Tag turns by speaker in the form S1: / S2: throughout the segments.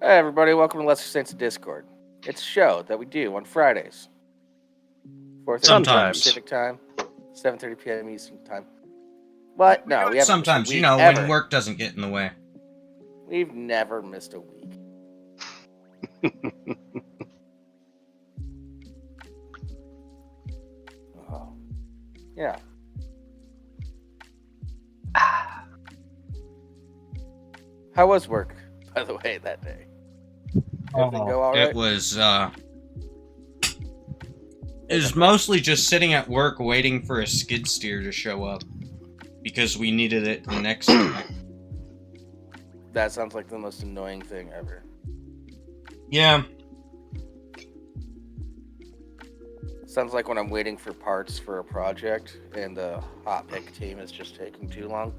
S1: Hey everybody, welcome to Lesser Saints of Discord. It's a show that we do on Fridays. 4:30 p.m.
S2: Sometimes.
S1: Pacific time, 7:30 p.m. Eastern time. But no, we haven't
S2: Sometimes,
S1: missed a week
S2: when
S1: ever.
S2: work doesn't get in the way.
S1: We've never missed a week. Oh. Yeah. How was work, by the way, that day? Everything go all right?
S2: It was mostly just sitting at work waiting for a skid steer to show up because we needed it the next day.
S1: That sounds like the most annoying thing ever.
S2: Yeah.
S1: Sounds like when I'm waiting for parts for a project and the hot pick team is just taking too long.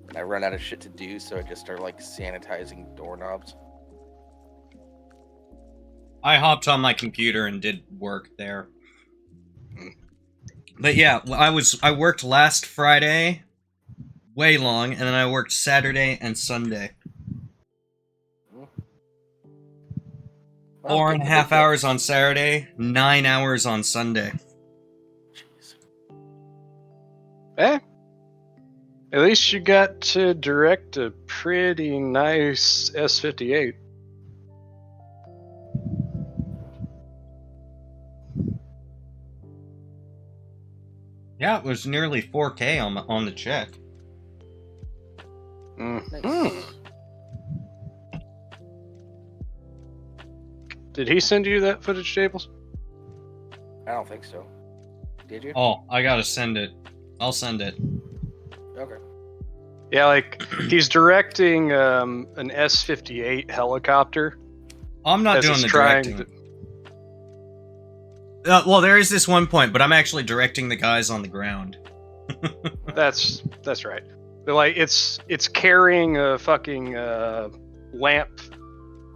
S1: And I run out of shit to do, so I just start like sanitizing doorknobs.
S2: I hopped on my computer and did work there. But yeah, I worked last Friday way long, and then I worked Saturday and Sunday. 4.5 hours on Saturday, 9 hours on Sunday.
S1: Jeez.
S3: At least you got to direct a pretty nice S58.
S2: Yeah, it was nearly 4K on the check.
S1: Nice.
S3: Did he send you that footage, Jables?
S1: I don't think so. Did you?
S2: Oh, I gotta send it. I'll send it.
S1: Okay.
S3: Yeah, like, he's directing an S58 helicopter.
S2: I'm not doing the directing. Well, there is this one point, but I'm actually directing the guys on the ground.
S3: That's right. But, like, it's carrying a fucking lamp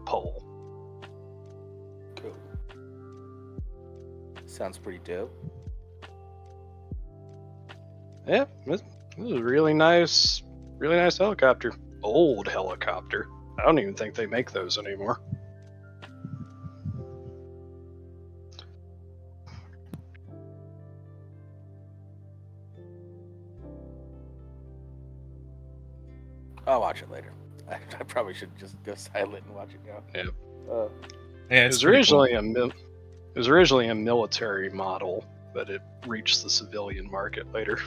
S3: pole.
S1: Cool. Sounds pretty dope.
S3: Yeah, this is a really nice helicopter. Old helicopter. I don't even think they make those anymore.
S1: I'll watch it later. I probably should just go silent and watch it now.
S3: Yeah.
S2: Yeah,
S3: It was originally a military model, but it reached the civilian market later.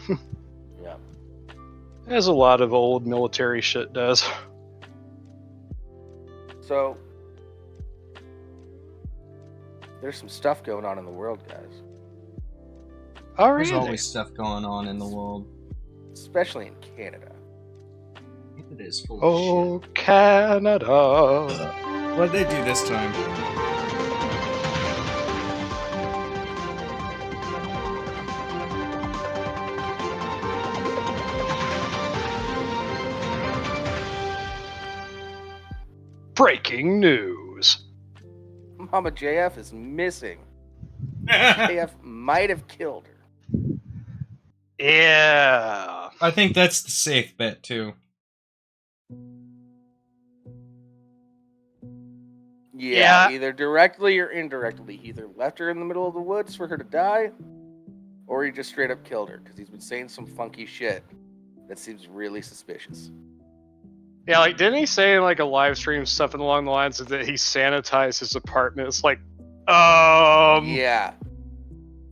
S1: Yeah.
S3: As a lot of old military shit does.
S1: So, there's some stuff going on in the world, guys.
S2: There's always stuff going on in the world.
S1: Especially in Canada.
S2: It is full
S3: of shit. Canada.
S2: What'd they do this time?
S3: Breaking news.
S1: Mama JF is missing. JF might have killed her.
S3: Yeah.
S2: I think that's the safe bet, too.
S1: Yeah, either directly or indirectly. He either left her in the middle of the woods for her to die, or he just straight up killed her, because he's been saying some funky shit that seems really suspicious.
S3: Yeah, like, didn't he say in, like, a live stream something along the lines of that he sanitized his apartment? It's like,
S1: Yeah,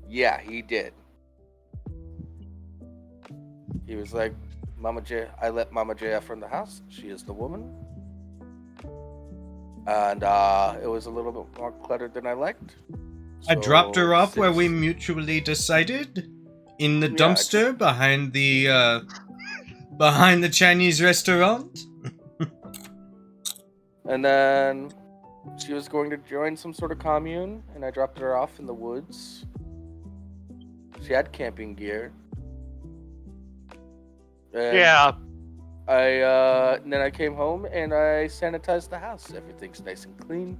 S1: he did. He was like, I let Mama JF from the house. She is the woman. And it was a little bit more cluttered than I liked.
S2: I dropped her off where we mutually decided, in the dumpster behind the Chinese restaurant.
S1: And then she was going to join some sort of commune, and I dropped her off in the woods. She had camping gear. And and then I came home and I sanitized the house. Everything's nice and clean.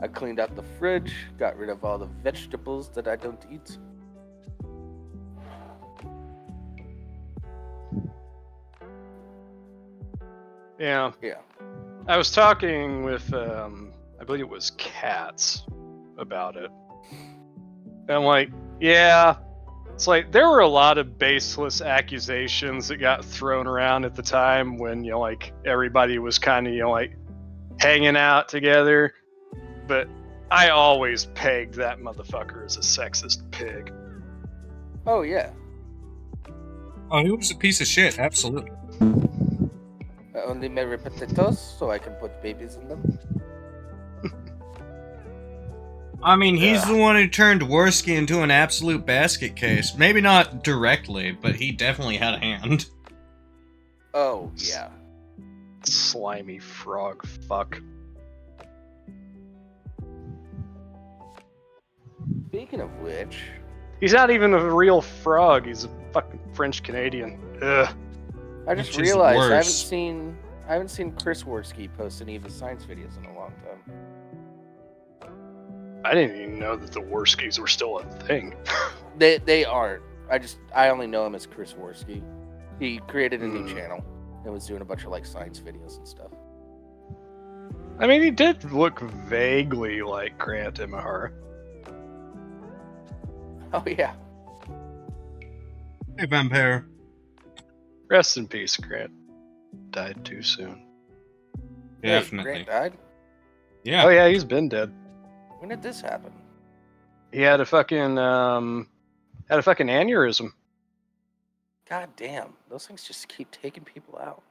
S1: I cleaned out the fridge, got rid of all the vegetables that I don't eat.
S3: Yeah.
S1: Yeah.
S3: I was talking with, I believe it was Cats about it. And I'm like, yeah, it's like there were a lot of baseless accusations that got thrown around at the time when, you know, like everybody was kind of, you know, like hanging out together. But I always pegged that motherfucker as a sexist pig.
S1: Oh yeah.
S2: Oh, he was a piece of shit. Absolutely.
S1: I only marry potatoes so I can put babies in them.
S2: I mean, he's the one who turned Worski into an absolute basket case. Maybe not directly, but he definitely had a hand.
S1: Oh yeah.
S3: Slimy frog fuck.
S1: Speaking of which,
S3: He's not even a real frog. He's a fucking French Canadian. Ugh.
S1: I just
S2: Which is
S1: realized I
S2: worse.
S1: haven't seen Chris Worski post any of his science videos in a long time.
S3: I didn't even know that the Worskies were still a thing.
S1: They aren't. I only know him as Chris Worski. He created a new channel and was doing a bunch of like science videos and stuff.
S3: I mean, he did look vaguely like Grant Imahara.
S1: Oh yeah.
S2: Hey, Vampire.
S3: Rest in peace, Grant. Died too soon.
S2: Definitely.
S1: Hey, Grant died?
S2: Yeah.
S3: Oh yeah, he's been dead.
S1: When did this happen?
S3: He had a fucking aneurysm.
S1: God damn, those things just keep taking people out.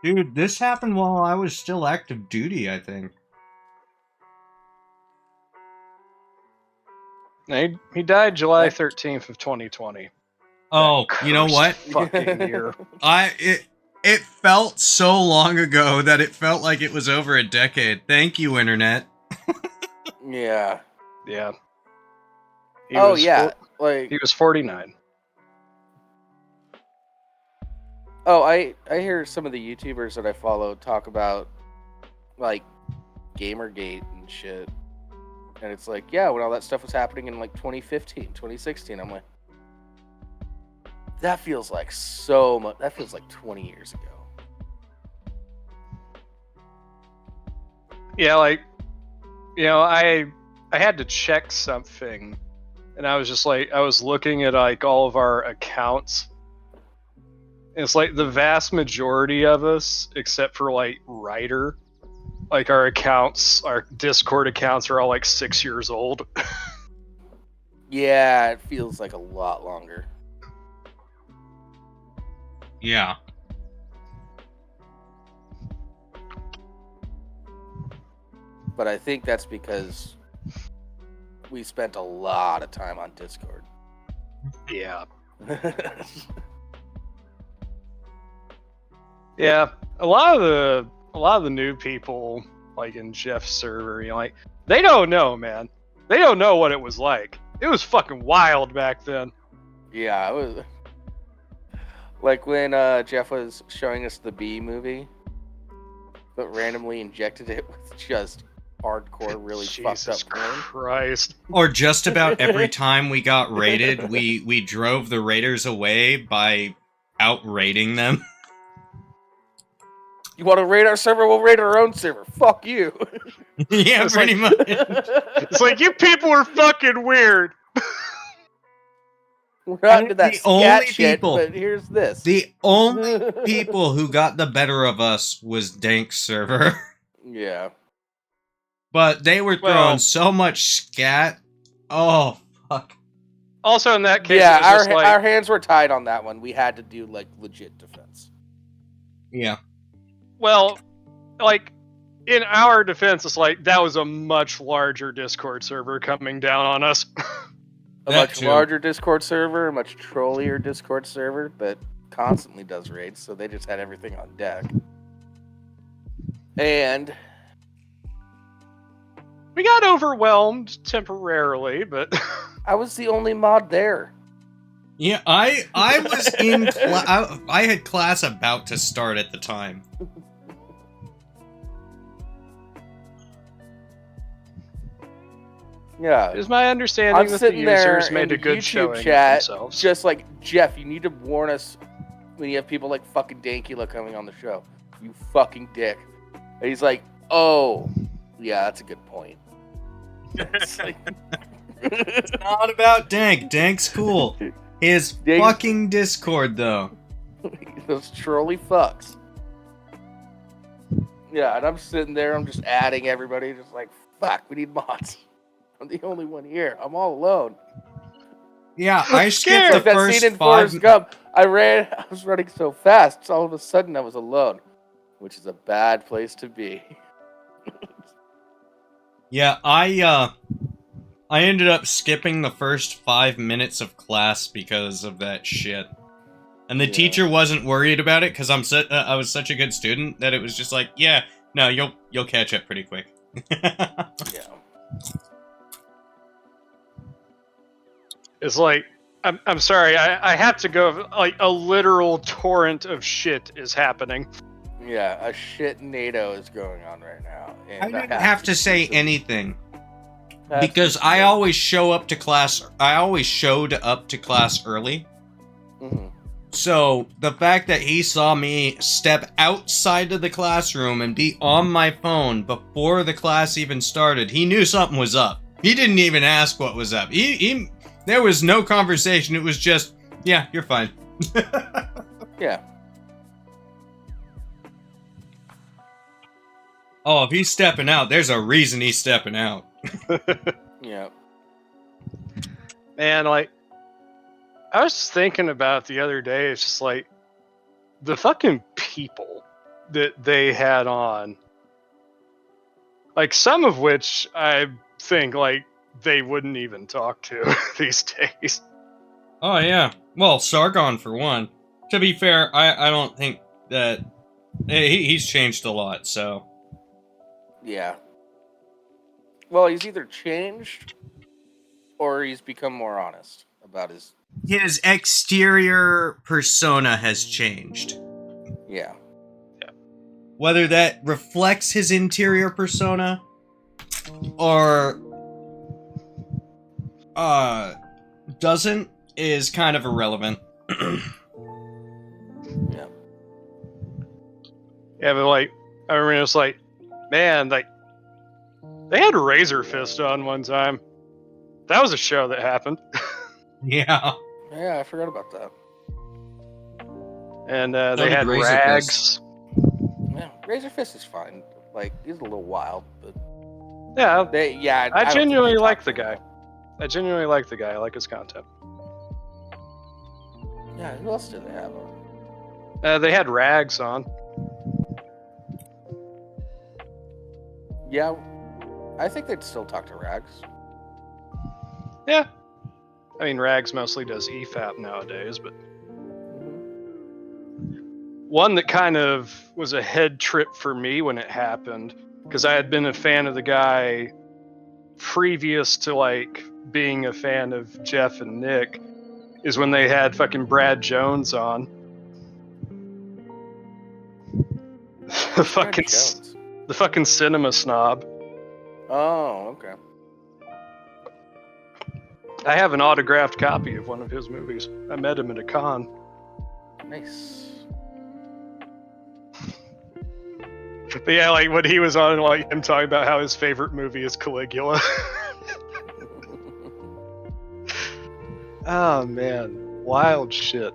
S2: Dude, this happened while I was still active duty, I think.
S3: He died July 13th of 2020.
S2: Oh, you know what?
S3: Fucking year.
S2: It felt so long ago that it felt like it was over a decade. Thank you, Internet.
S1: Yeah.
S3: Yeah. He
S1: Oh
S3: was
S1: yeah. Like
S3: he was 49.
S1: oh, I hear some of the YouTubers that I follow talk about like Gamergate and shit. And it's like, yeah, when all that stuff was happening in like 2015, 2016, I'm like, that feels like so much. That feels like 20 years ago.
S3: Yeah, like, you know, I had to check something, and I was just like, I was looking at like all of our accounts. And it's like the vast majority of us, except for like Ryder, like our accounts, our Discord accounts are all like 6 years old.
S1: Yeah, it feels like a lot longer.
S2: Yeah.
S1: But I think that's because we spent a lot of time on Discord.
S3: Yeah. Yeah, a lot of the new people, like in Jeff's server, you know, like they don't know, man. They don't know what it was like. It was fucking wild back then.
S1: Yeah, it was like when Jeff was showing us the Bee movie, but randomly injected it with just hardcore, really fucked
S3: Jesus
S1: up porn.
S3: Christ.
S2: Or just about every time we got raided, we drove the raiders away by out-raiding them.
S1: You want to raid our server? We'll raid our own server. Fuck you.
S2: Yeah,
S3: It's
S2: pretty
S3: like-
S2: much.
S3: It's like, you people are fucking weird.
S1: We're not into that
S2: The
S1: scat
S2: only
S1: shit,
S2: people-
S1: but here's this.
S2: The only people who got the better of us was Dank's server.
S1: Yeah.
S2: But they were throwing
S3: Well-
S2: so much scat. Oh, fuck.
S3: Also, in that case,
S1: Yeah,
S3: it was just like,
S1: our hands were tied on that one. We had to do like legit defense.
S2: Yeah.
S3: well, like, in our defense, it's like, that was a much larger Discord server coming down on us.
S1: A
S2: That
S1: much
S2: too.
S1: larger Discord server, a much trollier Discord server that constantly does raids, so they just had everything on deck. And
S3: We got overwhelmed temporarily, but
S1: I was the only mod there.
S2: Yeah, I was in I had class about to start at the time.
S1: Yeah.
S3: it is my understanding
S1: I'm
S3: that the
S1: sitting there
S3: users made
S1: in
S3: a
S1: the
S3: good
S1: YouTube
S3: showing
S1: chat,
S3: of themselves.
S1: just like, Jeff, you need to warn us when you have people like fucking Dankula coming on the show. You fucking dick. And he's like, oh, yeah, that's a good point. It's like...
S2: It's not about Dank. Dank's cool. His fucking Discord, though.
S1: Those trolley fucks. Yeah, and I'm sitting there, I'm just adding everybody, just like, fuck, we need mods. I'm the only one here. I'm all alone.
S2: Yeah, I skipped the
S1: like that
S2: first
S1: scene in
S2: 5
S1: Forrest Gump. I was running so fast, so all of a sudden I was alone, which is a bad place to be.
S2: Yeah, I ended up skipping the first 5 minutes of class because of that shit. And the teacher wasn't worried about it because I was such a good student that it was just like, yeah, no, you'll catch up pretty quick.
S1: Yeah.
S3: It's like, I'm sorry, I have to go. Like a literal torrent of shit is happening.
S1: Yeah, a shit NATO is going on right now. And
S2: I didn't have to say anything. Because
S1: That's
S2: I always show up to class. I always showed up to class early.
S1: Mm-hmm.
S2: So the fact that he saw me step outside of the classroom and be on my phone before the class even started, he knew something was up. He didn't even ask what was up. There was no conversation. It was just, yeah, you're fine.
S1: Yeah.
S2: Oh, if he's stepping out, there's a reason he's stepping out.
S1: Yeah.
S3: Man, like, I was thinking about the other day, it's just like, the fucking people that they had on. Like, some of which I think, like, they wouldn't even talk to these days.
S2: Oh, yeah. Well, Sargon, for one. To be fair, I don't think that... He's changed a lot, so...
S1: Yeah. Well, he's either changed or he's become more honest about his...
S2: His exterior persona has changed.
S1: Yeah.
S2: Whether that reflects his interior persona or doesn't is kind of irrelevant.
S1: Yeah.
S3: Yeah, but like, I remember it's like, man, like, they had Razor Fist on one time. That was a show that happened.
S2: Yeah.
S1: Yeah, I forgot about that.
S3: And
S2: So
S3: they
S2: did
S3: had
S2: Razor
S3: Rags.
S1: Yeah, Razor Fist is fine. Like, he's a little wild, but...
S3: Yeah, I
S1: don't think
S3: genuinely
S1: they
S3: like
S1: talk
S3: the
S1: to him.
S3: guy. I genuinely like the guy. I like his content.
S1: Yeah, who else did they have on?
S3: They had Rags on.
S1: Yeah, I think they'd still talk to Rags.
S3: Yeah. I mean, Rags mostly does EFAP nowadays, but one that kind of was a head trip for me when it happened, because I had been a fan of the guy previous to, like, being a fan of Jeff and Nick, is when they had fucking Brad Jones on. The fucking cinema snob.
S1: Oh, okay.
S3: I have an autographed copy of one of his movies. I met him at a con.
S1: Nice.
S3: But yeah, like when he was on, like him talking about how his favorite movie is Caligula. Oh man, wild shit.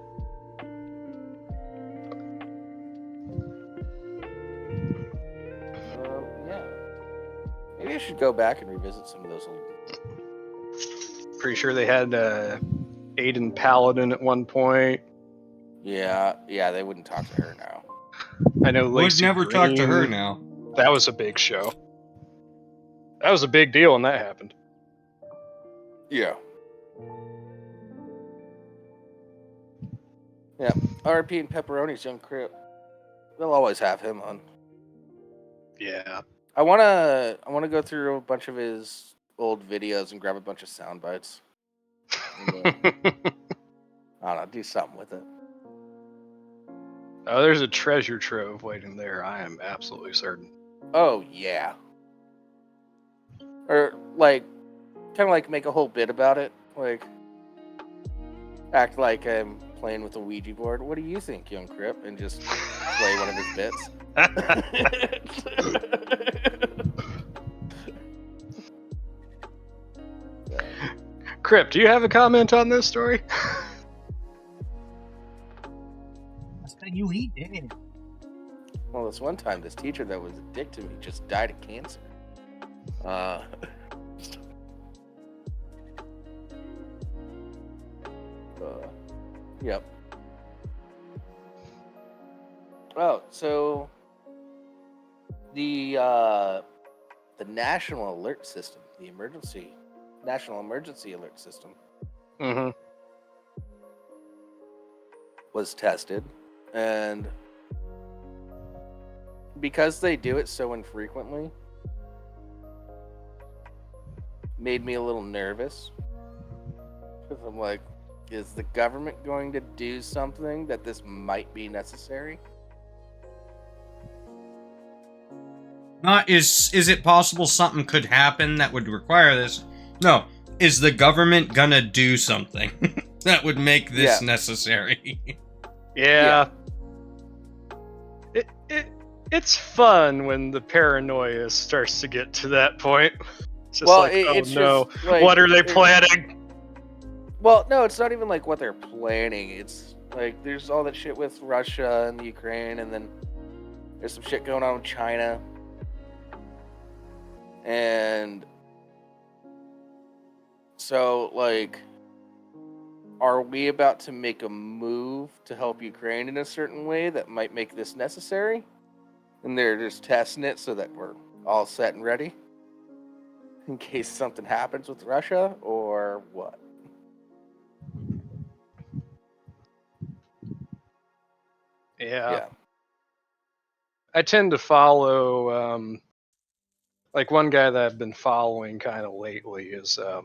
S1: Yeah. Maybe I should go back and revisit some of those old...
S3: Pretty sure they had Aiden Paladin at one point.
S1: Yeah, they wouldn't talk to her now.
S3: I know
S2: Would
S3: Lacey
S2: never talk to
S3: Green.
S2: her now.
S3: That was a big show. That was a big deal when that happened.
S1: Yeah. Yeah, RP and Pepperoni's young crew. They'll always have him on.
S3: Yeah.
S1: I wanna go through a bunch of his old videos and grab a bunch of sound bites. And, I don't know, do something with it.
S3: Oh, there's a treasure trove waiting there. I am absolutely certain.
S1: Oh yeah. Or like, kind of like make a whole bit about it. Like, act like I'm playing with a Ouija board. What do you think, young Crip? And just play one of his bits.
S3: Crip, do you have a comment on this story?
S2: You he did.
S1: Well, this one time, this teacher that was a dick to me just died of cancer. Yep. Oh, so the national alert system, the national emergency alert system,
S3: Mm-hmm.
S1: was tested, and because they do it so infrequently, made me a little nervous. Because I'm like, is the government going to do something that this might be necessary?
S2: Is it possible something could happen that would require this? No. Is the government gonna do something that would make this necessary?
S3: Yeah. It's fun when the paranoia starts to get to that point. It's just what are they planning?
S1: Well, no, it's not even like what they're planning. It's like there's all that shit with Russia and the Ukraine, and then there's some shit going on with China. And so, like, are we about to make a move to help Ukraine in a certain way that might make this necessary? And they're just testing it so that we're all set and ready in case something happens with Russia, or what?
S3: Yeah. I tend to follow, like one guy that I've been following kind of lately is a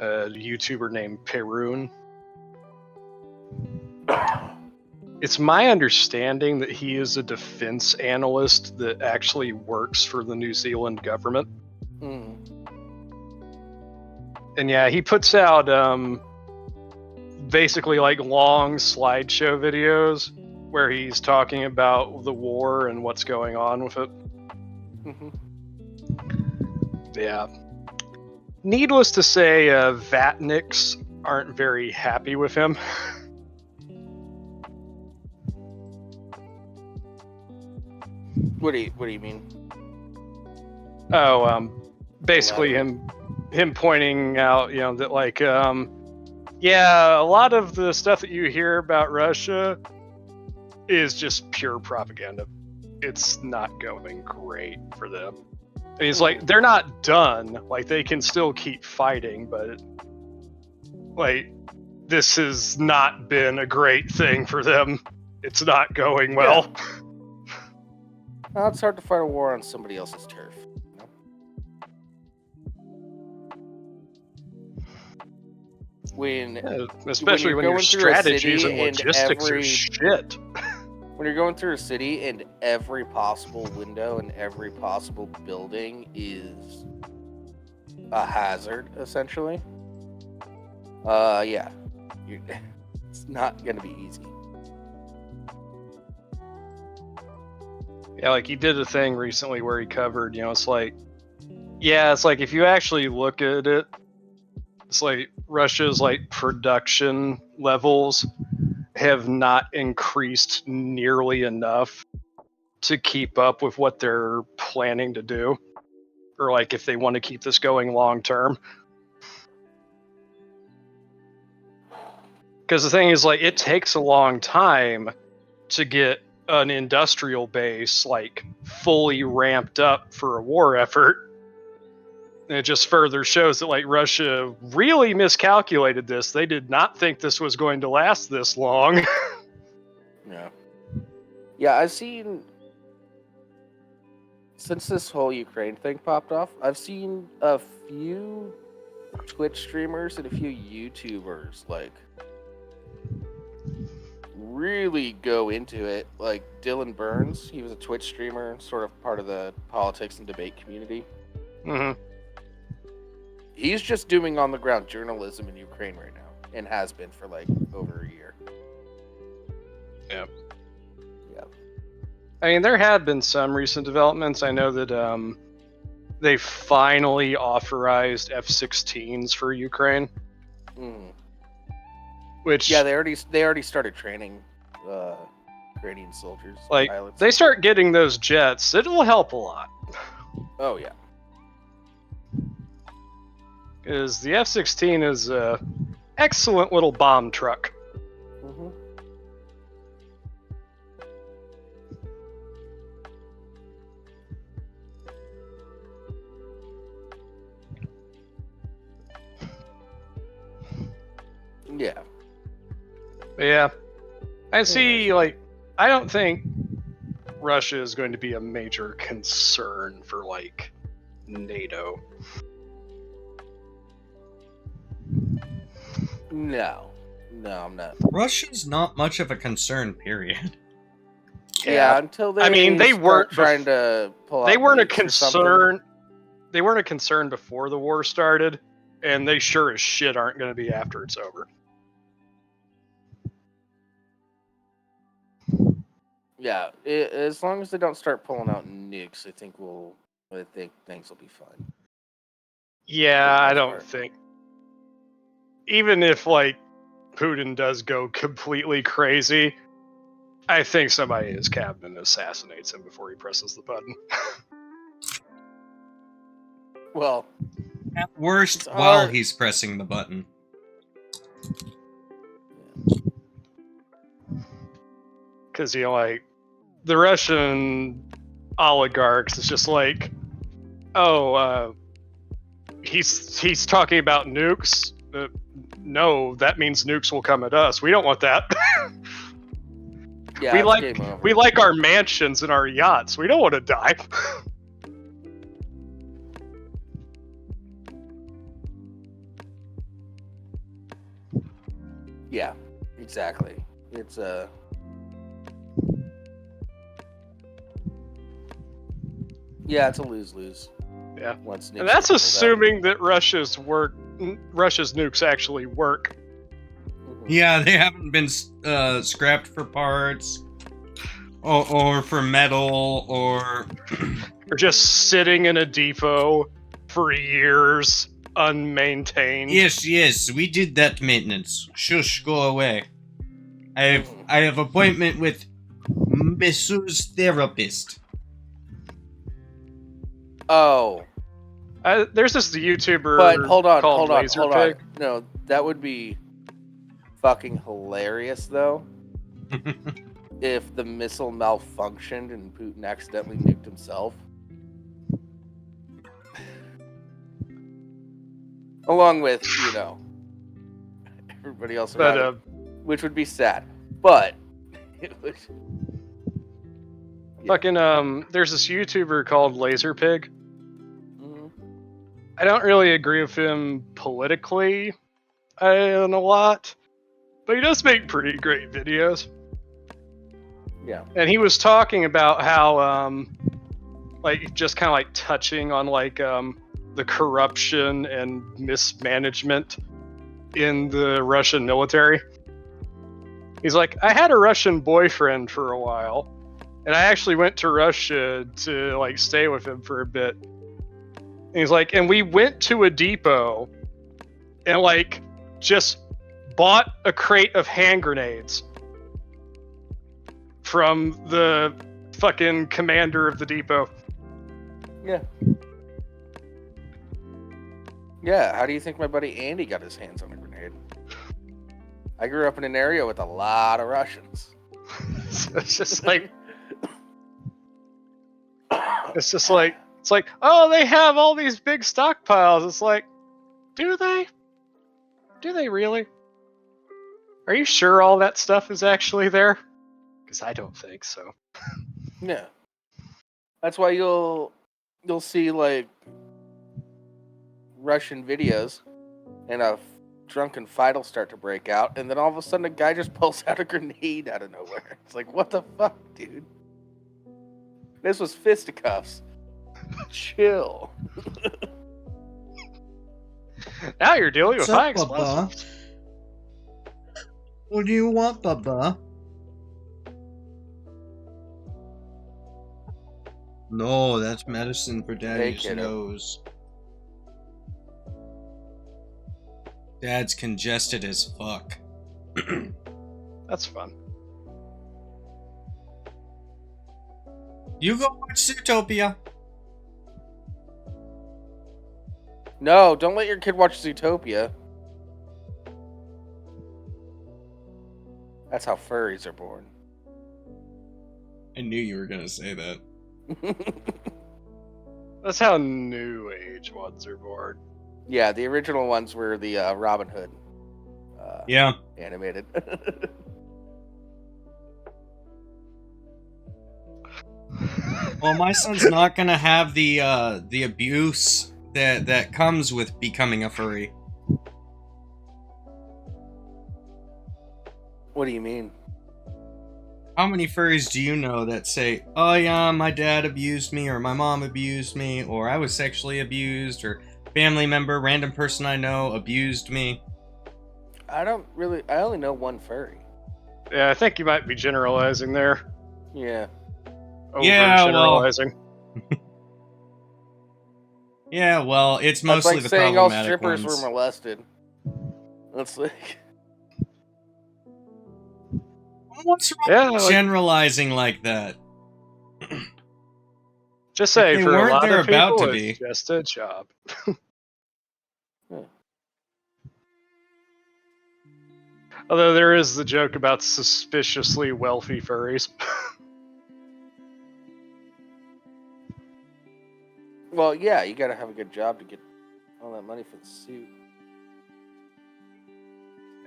S3: YouTuber named Perun. It's my understanding that he is a defense analyst that actually works for the New Zealand government.
S1: Mm.
S3: And yeah, he puts out basically like long slideshow videos where he's talking about the war and what's going on with it.
S1: Mm-hmm.
S3: Yeah. Needless to say, Vatniks aren't very happy with him.
S1: What do you mean?
S3: Oh, basically him pointing out, that like, yeah, a lot of the stuff that you hear about Russia is just pure propaganda. It's not going great for them. And he's like, they're not done. Like, they can still keep fighting, but like, this has not been a great thing for them. It's not going well.
S1: Yeah. Well, it's hard to fight a war on somebody else's turf.
S3: Especially when your strategies and logistics are shit.
S1: When you're going through a city and every possible window and every possible building is a hazard, essentially. Yeah. It's not going to be easy.
S3: Yeah, like he did a thing recently where he covered, it's like if you actually look at it, it's like Russia's like production levels have not increased nearly enough to keep up with what they're planning to do, or like if they want to keep this going long term. Because the thing is, like, it takes a long time to get an industrial base like fully ramped up for a war effort. And it just further shows that like Russia really miscalculated this. They did not think this was going to last this long.
S1: Yeah, I've seen, since this whole Ukraine thing popped off, I've seen a few Twitch streamers and a few YouTubers like really go into it. Like Dylan Burns, he was a Twitch streamer, sort of part of the politics and debate community.
S3: Mm-hmm.
S1: He's just doing on the ground journalism in Ukraine right now, and has been for like over a year.
S3: Yeah.
S1: Yeah.
S3: I mean, there have been some recent developments. I know that they finally authorized F-16s for Ukraine,
S1: Mm.
S3: which
S1: Yeah, they already started training Ukrainian soldiers,
S3: like
S1: pilots.
S3: they start getting those jets, it'll help a lot.
S1: Oh yeah.
S3: Because the F-16 is a excellent little bomb truck.
S1: Mm-hmm. Yeah.
S3: But yeah, I see. Like, I don't think Russia is going to be a major concern for like NATO.
S1: No, I'm not.
S2: Russia's not much of a concern, period.
S1: Yeah, until they.
S3: I mean, they
S1: start
S3: weren't
S1: trying to pull out.
S3: They weren't a
S1: nukes or something.
S3: concern. They weren't a concern before the war started, and they sure as shit aren't going to be after it's over.
S1: Yeah, as long as they don't start pulling out nukes, I think things will be fine.
S3: Yeah, I don't
S1: part.
S3: think. Even if like Putin does go completely crazy, I think somebody in his cabinet assassinates him before he presses the button.
S1: Well,
S2: At worst,
S1: It's
S2: while
S1: hard.
S2: he's pressing the button.
S3: Because, you know, like, the Russian oligarchs is just like, oh, he's talking about nukes. No, that means nukes will come at us. We don't want that.
S1: yeah, it's game over.
S3: we like our mansions and our yachts. We don't want to die.
S1: Yeah, exactly. It's yeah, it's a lose-lose.
S3: Yeah.
S1: Once
S3: And that's assuming that Russia's nukes actually work.
S1: Mm-hmm.
S2: Yeah, they haven't been scrapped for parts, or for metal, or
S3: They're just sitting in a depot for years, unmaintained.
S2: Yes, we did that maintenance. Shush, go away. I have appointment with Messu's therapist.
S1: Oh,
S3: There's this YouTuber
S1: but hold on. No, that would be fucking hilarious though. If the missile malfunctioned and Putin accidentally nuked himself. Along with, everybody else around him, which would be sad. But it would...
S3: Fucking, there's this YouTuber called Laserpig.
S1: Mm-hmm.
S3: I don't really agree with him politically a lot, but he does make pretty great videos.
S1: Yeah.
S3: And he was talking about how, like, just kind of like touching on, like, the corruption and mismanagement in the Russian military. He's like, I had a Russian boyfriend for a while, and I actually went to Russia to, like, stay with him for a bit. And he's like, and we went to a depot and, like, just bought a crate of hand grenades from the fucking commander of the depot.
S1: Yeah. Yeah, how do you think my buddy Andy got his hands on a grenade? I grew up in an area with a lot of Russians.
S3: So it's just like... It's like, oh, they have all these big stockpiles. It's like, do they? Do they really? Are you sure all that stuff is actually there? Because I don't think so.
S1: Yeah. That's why you'll see, like, Russian videos and a drunken fight will start to break out, and then all of a sudden a guy just pulls out a grenade out of nowhere. It's like, what the fuck, dude? This was fisticuffs. Chill.
S3: Now you're dealing with
S2: What's
S3: high
S2: up, Baba?
S3: explosives.
S2: What do you want, Baba? No, that's medicine for Daddy's
S1: kiddo.
S2: nose. Dad's congested as fuck.
S3: That's fun.
S2: You go watch Zootopia.
S1: No, don't let your kid watch Zootopia. That's how furries are born.
S2: I knew you were gonna say that.
S3: That's how New Age ones are born.
S1: Yeah, the original ones were the Robin Hood
S2: Yeah.
S1: animated.
S2: Well, my son's not gonna have the abuse that comes with becoming a furry.
S1: What do you mean?
S2: How many furries do you know that say, "Oh yeah, my dad abused me," or "My mom abused me," or "I was sexually abused," or "Family member, random person I know abused me"?
S1: I only know one furry.
S3: Yeah, I think you might be generalizing there.
S1: Yeah.
S2: Yeah, well-
S3: Overgeneralizing.
S2: Yeah, well, it's
S1: That's
S2: mostly
S1: like
S2: the
S1: saying all
S2: problematic
S1: strippers
S2: ones.
S1: were molested. That's like...
S2: What's wrong
S3: Yeah,
S2: with
S3: like-
S2: generalizing like that?
S3: Just
S2: If
S3: say,
S2: they
S3: for a
S2: weren't,
S3: lot
S2: they're
S3: of
S2: about
S3: people,
S2: to
S3: it's
S2: be.
S3: just a job.
S1: Yeah.
S3: Although there is the joke about suspiciously wealthy furries.
S1: Well, yeah, you gotta have a good job to get all that money for the suit.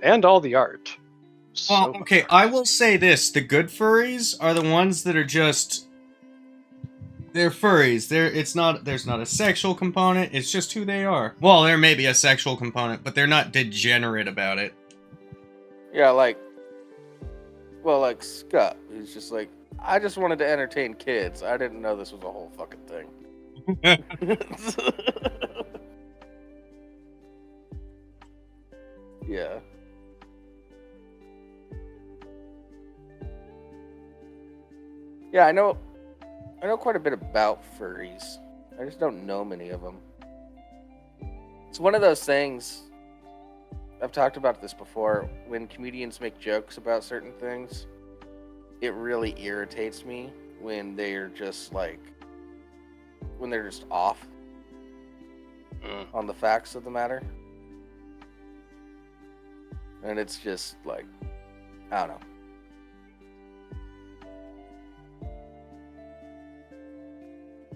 S3: And all the art.
S2: Well,
S3: So
S2: okay,
S3: much
S2: I
S3: art.
S2: will say this. The good furries are the ones that are just... They're furries. There's not a sexual component. It's just who they are. Well, there may be a sexual component, but they're not degenerate about it.
S1: Yeah, like Scott, who's just like, I just wanted to entertain kids. I didn't know this was a whole fucking thing. Yeah. Yeah, I know quite a bit about furries. I just don't know many of them. It's one of those things, I've talked about this before, when comedians make jokes about certain things, it really irritates me when they're just off on the facts of the matter. And it's just like, I don't know.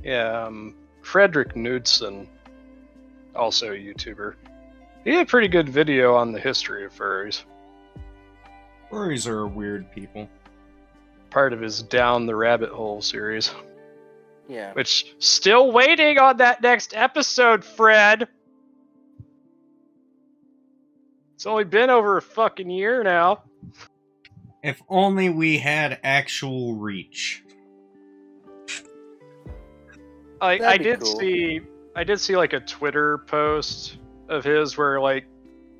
S3: Yeah, Frederick Knudsen, also a YouTuber. He had a pretty good video on the history of furries.
S2: Furries are weird people.
S3: Part of his Down the Rabbit Hole series.
S1: Yeah.
S3: Which, still waiting on that next episode, Fred! It's only been over a fucking year now.
S2: If only we had actual reach.
S3: I
S1: That'd be
S3: did
S1: cool.
S3: see like a Twitter post of his where like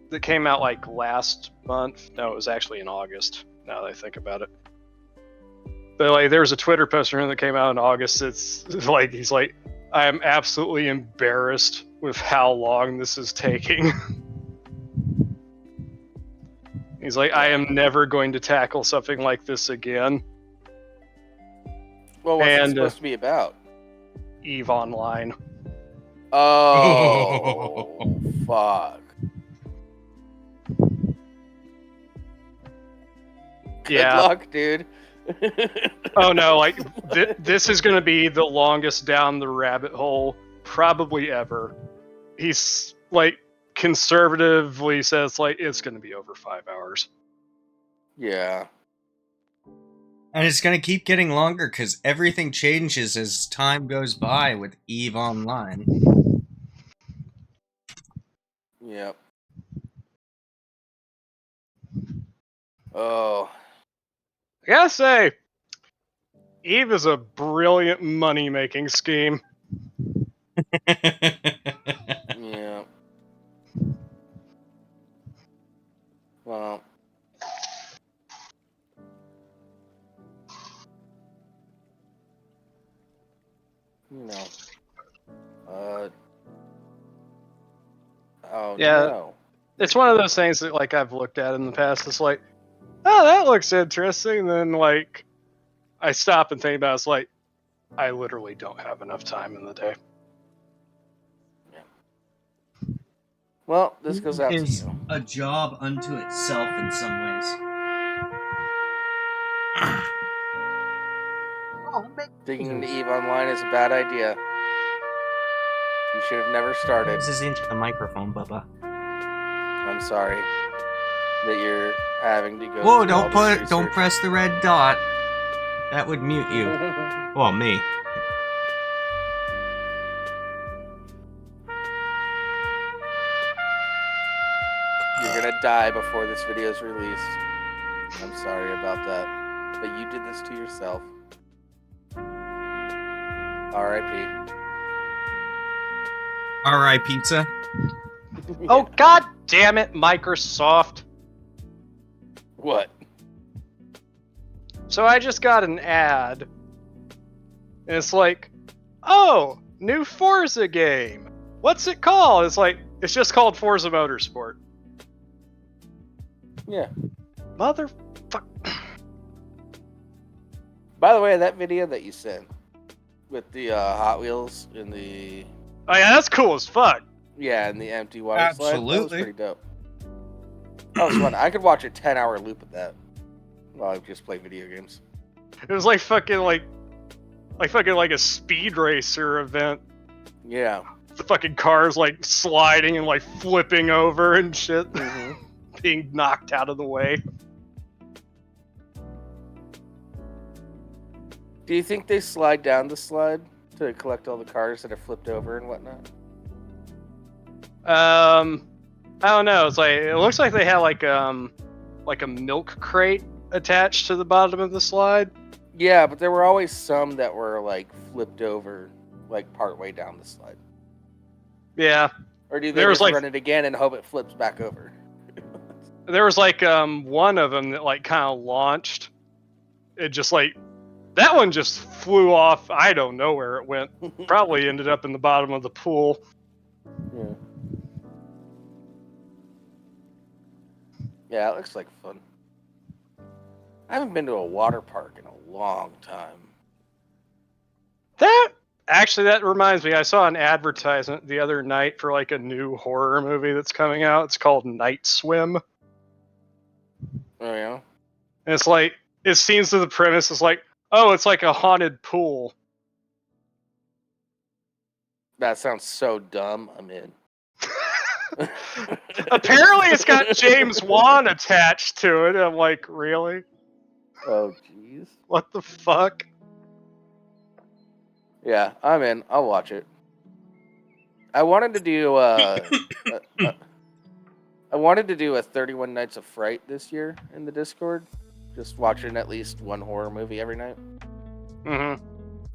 S3: that came out like last month. No, it was actually in August. Now that I think about it, but like there was a Twitter post from him that came out in August. It's like he's like, I am absolutely embarrassed with how long this is taking. He's like, I am never going to tackle something like this again.
S1: Well, what's it
S3: And,
S1: supposed to be about?
S3: EVE Online.
S1: Oh, fuck. Good
S3: Yeah.
S1: luck, dude.
S3: Oh no, like this is going to be the longest down the rabbit hole probably ever. He's like conservatively says like it's going to be over 5 hours.
S1: Yeah.
S2: And it's gonna keep getting longer because everything changes as time goes by with EVE Online.
S1: Yep. Oh.
S3: I gotta say, EVE is a brilliant money-making scheme.
S1: Yeah. Well. you know. Oh
S3: Yeah.
S1: no.
S3: It's one of those things that like I've looked at in the past. It's like, oh, that looks interesting. And then like I stop and think about it, it's like I literally don't have enough time in the day.
S1: Well, this goes out to
S2: Is
S1: you.
S2: a job unto itself in some ways.
S1: Digging into Eve Online is a bad idea. You should have never started.
S2: This is into the microphone, Bubba.
S1: I'm sorry that you're having to go
S2: Whoa!
S1: through all this
S2: Don't
S1: research.
S2: press the red dot. That would mute you. Well, me.
S1: You're gonna die before this video is released. I'm sorry about that. But you did this to yourself. R.I.P.
S2: Alright, pizza.
S3: Oh god damn it, Microsoft.
S1: What?
S3: So I just got an ad. And it's like, oh, new Forza game. What's it called? It's like, it's just called Forza Motorsport.
S1: Yeah.
S3: Motherfuck.
S1: By the way, that video that you sent with the Hot Wheels in the
S3: Oh yeah, that's cool as fuck.
S1: and the empty water slide, that was
S2: Absolutely.
S1: pretty dope. That was fun. I could watch a 10-hour loop of that while I just play video games.
S3: It was like fucking like a speed racer event.
S1: Yeah.
S3: The fucking cars like sliding and like flipping over and shit,
S1: Mm-hmm.
S3: being knocked out of the way.
S1: Do you think they slide down the slide to collect all the cars that are flipped over and whatnot?
S3: I don't know. It's like it looks like they had like a milk crate attached to the bottom of the slide.
S1: Yeah, but there were always some that were like flipped over, like partway down the slide.
S3: Yeah,
S1: Or do they
S3: There was,
S1: just
S3: like-
S1: run it again and hope it flips back over?
S3: there was like one of them that like kind of launched. It just like that one just flew off. I don't know where it went. Probably ended up in the bottom of the pool.
S1: Yeah. Yeah, it looks like fun. I haven't been to a water park in a long time.
S3: That reminds me. I saw an advertisement the other night for like a new horror movie that's coming out. It's called Night Swim.
S1: Oh yeah.
S3: And it's like, it seems to the premise is like, oh, it's like a haunted pool.
S1: That sounds so dumb. I'm in.
S3: Apparently it's got James Wan attached to it. I'm like, really?
S1: Oh jeez.
S3: What the fuck?
S1: Yeah, I'm in. I'll watch it. I wanted to do I wanted to do a 31 Nights of Fright this year in the Discord. Just watching at least one horror movie every night.
S3: Mm-hmm.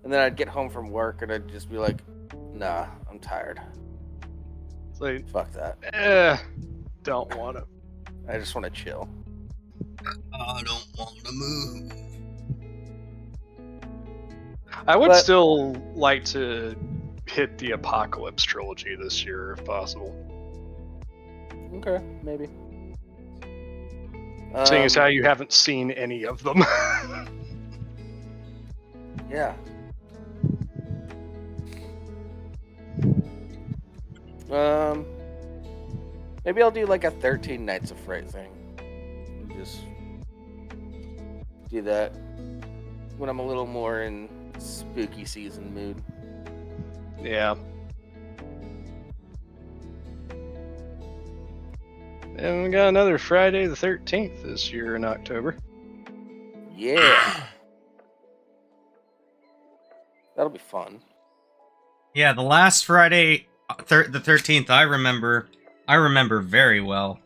S1: And then I'd get home from work and I'd just be like, nah, I'm tired.
S3: It's like,
S1: Fuck that.
S3: don't want to.
S1: I just want to chill.
S2: I don't want to move.
S3: I would
S1: But-
S3: still like to hit the Apocalypse trilogy this year if possible.
S1: Okay, maybe.
S3: Seeing as how you haven't seen any of them.
S1: Yeah. Maybe I'll do like a 13 Nights of Fright thing. Just do that when I'm a little more in spooky season mood.
S3: Yeah. And we got another Friday the 13th this year in October.
S1: Yeah. That'll be fun.
S2: Yeah, the last Friday, the 13th, I remember very well.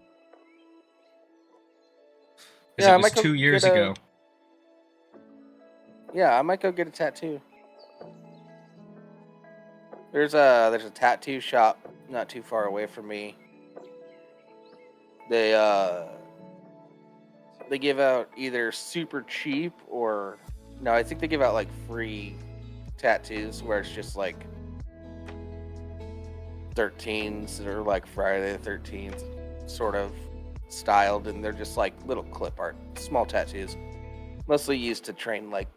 S2: Because
S1: Yeah, I
S2: it was
S1: might go
S2: 2 years
S1: get a-
S2: ago.
S1: Yeah, I might go get a tattoo. There's a tattoo shop not too far away from me. They give out either super cheap or no, I think they give out like free tattoos where it's just like 13s or like Friday the 13th sort of styled, and they're just like little clip art, small tattoos, mostly used to train like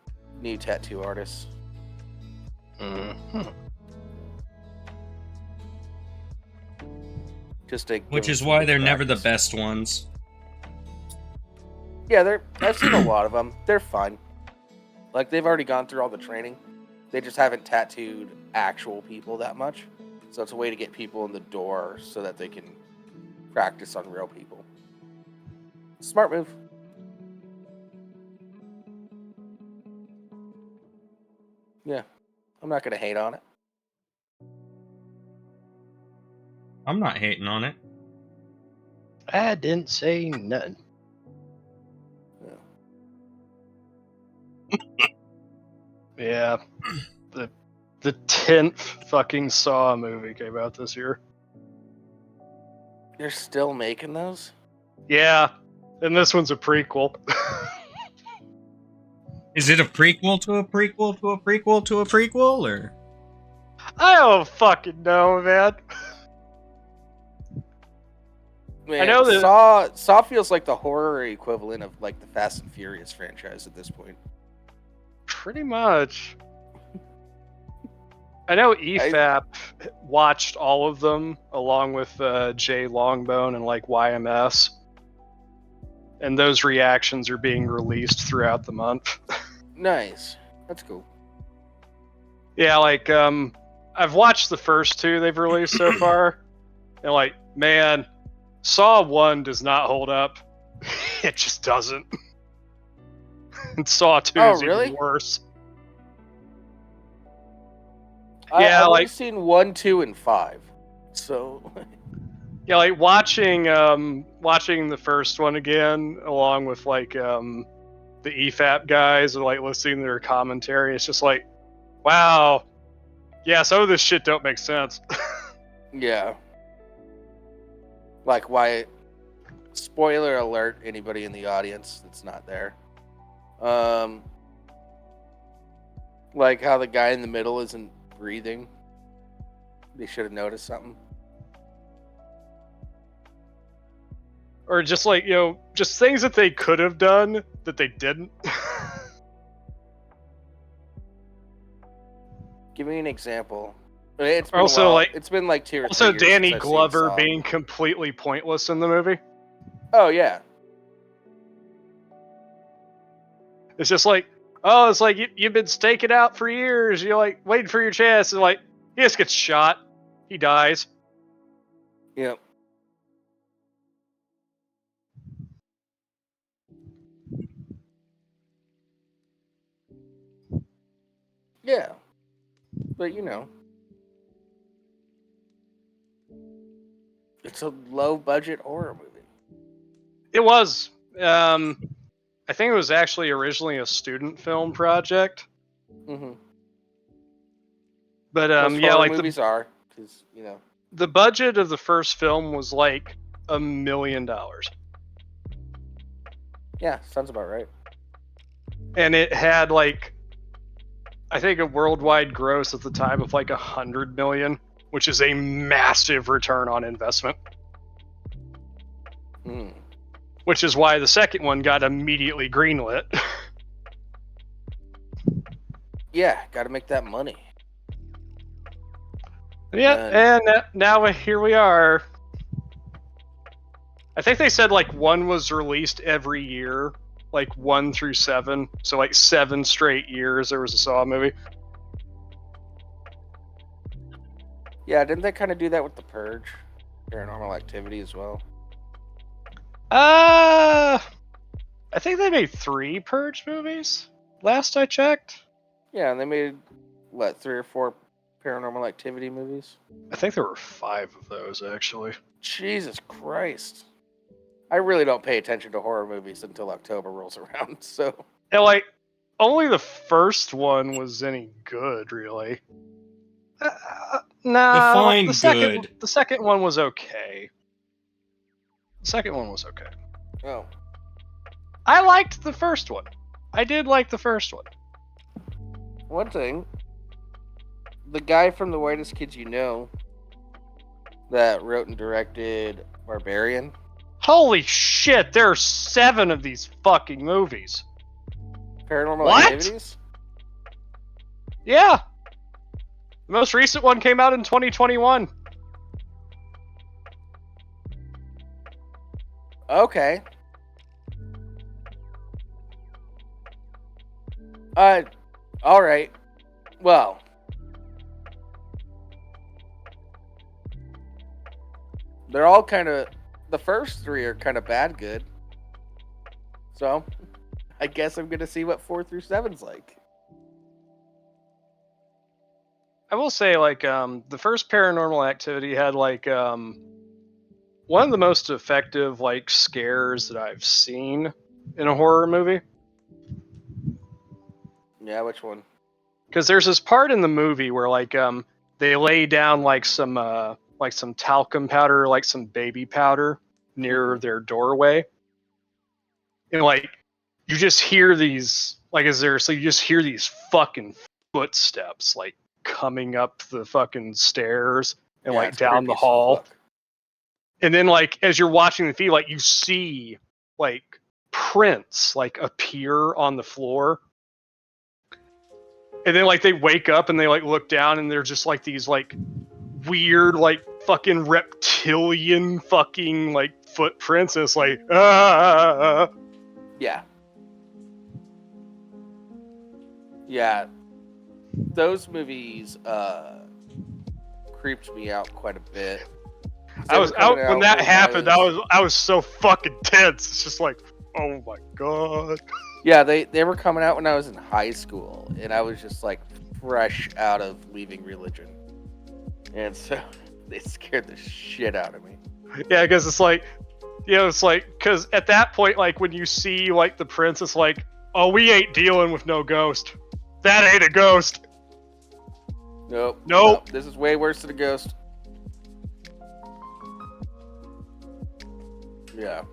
S1: new tattoo artists.
S3: Mm-hmm.
S1: Just to give
S2: Which
S1: them
S2: is
S1: some
S2: why
S1: good
S2: they're never the
S1: practice.
S2: best ones.
S1: Yeah, I've seen a lot of them. They're fun. Like, they've already gone through all the training. They just haven't tattooed actual people that much. So it's a way to get people in the door so that they can practice on real people. Smart move. Yeah, I'm not going to hate on it.
S2: I'm not hating on it.
S3: I didn't say nothing. Yeah. The 10th fucking Saw movie came out this year.
S1: You're still making those?
S3: Yeah. And this one's a prequel.
S2: Is it a prequel to a prequel to a prequel to a prequel, or?
S3: I don't fucking know, man.
S1: Man,
S3: I know that
S1: Saw feels like the horror equivalent of like the Fast and Furious franchise at this point.
S3: pretty much. I know EFAP watched all of them along with Jay Longbone and like YMS. And those reactions are being released throughout the month.
S1: Nice. That's cool.
S3: Yeah, like I've watched the first two they've released so far. And like, man, Saw 1 does not hold up. It just doesn't. And Saw 2 is
S1: really?
S3: even worse.
S1: I've only
S3: like
S1: seen 1, 2, and 5. So
S3: yeah, like watching the first one again along with like the EFAP guys and like listening to their commentary, it's just like, wow, yeah, some of this shit don't make sense.
S1: yeah. Like, why? Spoiler alert! Anybody in the audience that's not there. Like how the guy in the middle isn't breathing. They should have noticed something.
S3: Or just like, just things that they could have done that they didn't.
S1: Give me an example. It's been
S3: Also,
S1: a while.
S3: like,
S1: It's been like 2 or 3
S3: also
S1: years
S3: Danny
S1: since I've seen
S3: Glover
S1: Saw.
S3: being completely pointless in the movie.
S1: Oh yeah.
S3: It's just like, oh, it's like you've been staking out for years. You're like waiting for your chance, and like he just gets shot. He dies.
S1: Yep. Yeah. But it's a low budget horror movie.
S3: It was. I think it was actually originally a student film project.
S1: Mm-hmm.
S3: But
S1: Most
S3: yeah,
S1: horror
S3: like
S1: movies are, because
S3: the budget of the first film was like $1 million,
S1: Yeah, sounds about right.
S3: and it had like, I think a worldwide gross at the time of like 100 million, which is a massive return on investment.
S1: Mm.
S3: Which is why the second one got immediately greenlit.
S1: Yeah, got to make that money.
S3: Yeah, and now here we are. I think they said like one was released every year, like 1 through 7. So like 7 straight years there was a Saw movie.
S1: Yeah, didn't they kind of do that with The Purge? Paranormal Activity as well?
S3: I think they made 3 Purge movies, last I checked.
S1: Yeah, and they made, 3 or 4 Paranormal Activity movies?
S3: I think there were 5 of those, actually.
S1: Jesus Christ. I really don't pay attention to horror movies until October rolls around, so...
S3: And like, only the first one was any good, really. Nah,
S2: Define
S3: the second,
S2: good.
S3: the second one was okay. The second one was okay.
S1: Oh.
S3: I liked the first one. I did like the first one.
S1: One thing, the guy from The Whitest Kids You Know that wrote and directed Barbarian.
S3: Holy shit, there are 7 of these fucking movies.
S1: Paranormal
S3: What?
S1: Activities?
S3: Yeah. The most recent one came out in 2021.
S1: Okay. All right. Well, they're all kind of, the first 3 are kind of bad good. So, I guess I'm gonna see what 4 through 7's like.
S3: I will say, like, the first Paranormal Activity had, like, one of the most effective, like, scares that I've seen in a horror movie.
S1: Yeah, which one?
S3: Because there's this part in the movie where, like, they lay down, like, some talcum powder, like some baby powder near their doorway. And, like, you just hear these, like, you just hear these fucking footsteps, like, coming up the fucking stairs and,
S1: Yeah,
S3: like,
S1: it's
S3: down the
S1: creepy as
S3: hall.
S1: fuck.
S3: And then, like, as you're watching the feed, like, you see, like, prints, like, appear on the floor. And then, like, they wake up and they, like, look down and they're just, like, these, like, weird, like, fucking reptilian fucking, like, footprints. And it's like, ah.
S1: Yeah. Yeah. Those movies creeped me out quite a bit.
S3: I was out when that happened. I was so fucking tense. It's just like, oh my god.
S1: Yeah, they were coming out when I was in high school, and I was just like fresh out of leaving religion, and so they scared the shit out of me.
S3: Yeah, because it's like, you know, it's like, because at that point, like, when you see, like, the prince, it's like, oh, we ain't dealing with no ghost. That ain't a ghost.
S1: Nope.
S3: Nope.
S1: This is way worse than a ghost. Yeah.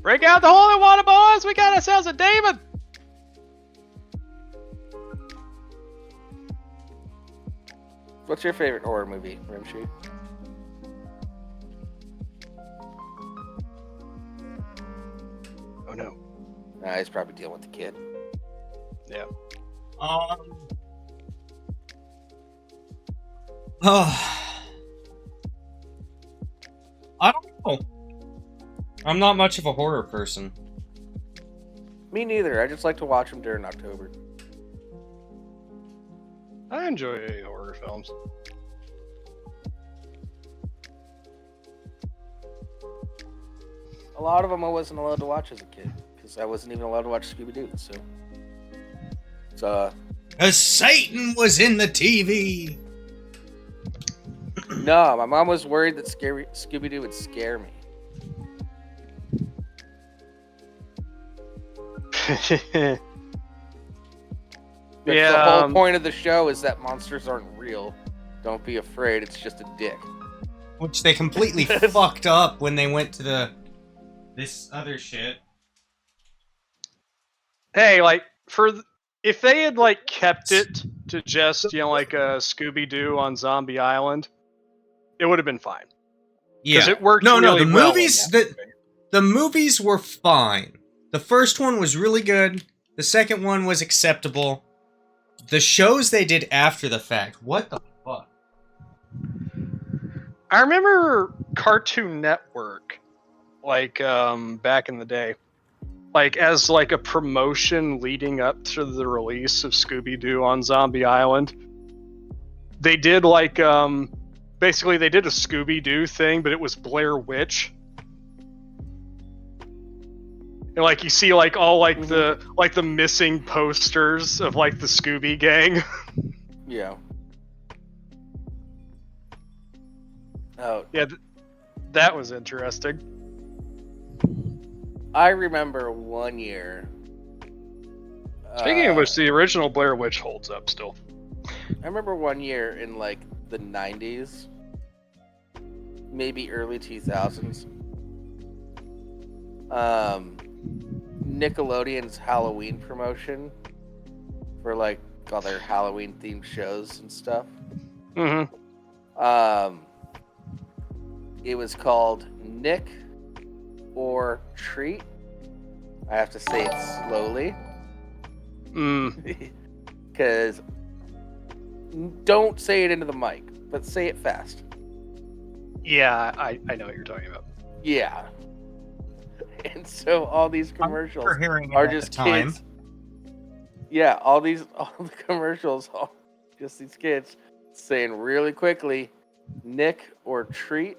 S3: Break out the holy water, boys. We got ourselves a demon.
S1: What's your favorite horror movie, Rimshee?
S3: Oh no.
S1: Nah, he's probably dealing with the kid.
S3: Yeah.
S2: I don't know. I'm not much of a horror person.
S1: Me neither. I just like to watch them during October.
S3: I enjoy horror films.
S1: A lot of them I wasn't allowed to watch as a kid because I wasn't even allowed to watch Scooby-Doo. So,
S2: As Satan was in the TV.
S1: no, my mom was worried that Scooby-Doo would scare me.
S3: Yeah,
S1: The whole point of the show is that monsters aren't real. Don't be afraid. It's just a dick.
S2: Which they completely fucked up when they went to this other shit.
S3: Hey, like, if they had, like, kept it to just, you know, like a Scooby-Doo on Zombie Island, it would have been fine. Because it worked really
S2: the
S3: well
S2: movies the movies were fine. The first one was really good. The second one was acceptable. The shows they did after the fact, what the fuck?
S3: I remember Cartoon Network, like, back in the day, like, as, like, a promotion leading up to the release of Scooby-Doo on Zombie Island. They did, like, basically they did a Scooby-Doo thing, but it was Blair Witch. And, like, you see, like, all, like, the missing posters of, like, the Scooby Gang.
S1: Yeah. Oh.
S3: Yeah, that was interesting.
S1: I remember one year.
S3: Speaking of which, the original Blair Witch holds up still.
S1: I remember one year in like the 90s, maybe early 2000s. Nickelodeon's Halloween promotion for like all their Halloween themed shows and stuff.
S3: Mm-hmm.
S1: It was called Nick or Treat. I have to say it slowly. Because don't say it into the mic, but say it fast.
S3: Yeah, I know what you're talking about.
S1: Yeah. And so all these commercials are just kids. Yeah, all the commercials are just these kids saying really quickly, Nick or Treat.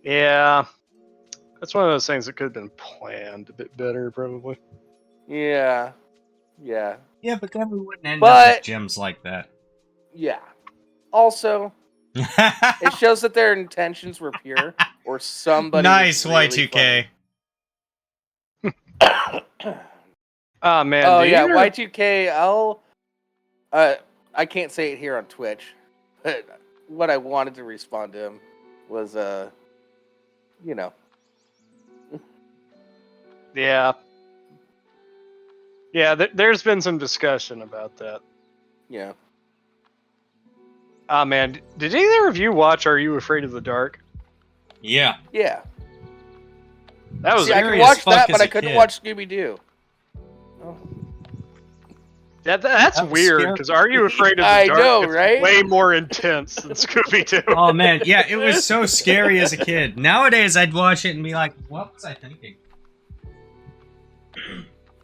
S3: Yeah, that's one of those things that could have been planned a bit better, probably.
S1: Yeah. Yeah.
S2: Yeah, but then we wouldn't end up
S1: But
S2: with gems like that.
S1: yeah. Also, it shows that their intentions were pure, or somebody
S2: Nice,
S1: was really
S2: Y2K.
S3: Ah, man.
S1: Oh
S3: do
S1: yeah,
S3: you-
S1: Y2K. I can't say it here on Twitch, but what I wanted to respond to him was, you know,
S3: Yeah. Yeah, there's been some discussion about that.
S1: you know.
S3: Ah, man. Did either of you watch Are You Afraid of the Dark?
S2: Yeah.
S1: Yeah.
S3: That was
S1: See, I
S2: scary
S1: could
S2: as
S1: watch
S2: fuck
S1: that,
S2: as
S1: but
S2: a
S1: I couldn't
S2: kid.
S1: watch Scooby Doo. Oh.
S3: that's
S2: That was
S3: weird,
S2: scary.
S3: because Are You Afraid of the
S1: I
S3: Dark
S1: know,
S3: is
S1: right?
S3: way more intense than Scooby-Doo.
S2: Oh man, yeah, it was so scary as a kid. Nowadays, I'd watch it and be like, "What was I thinking?"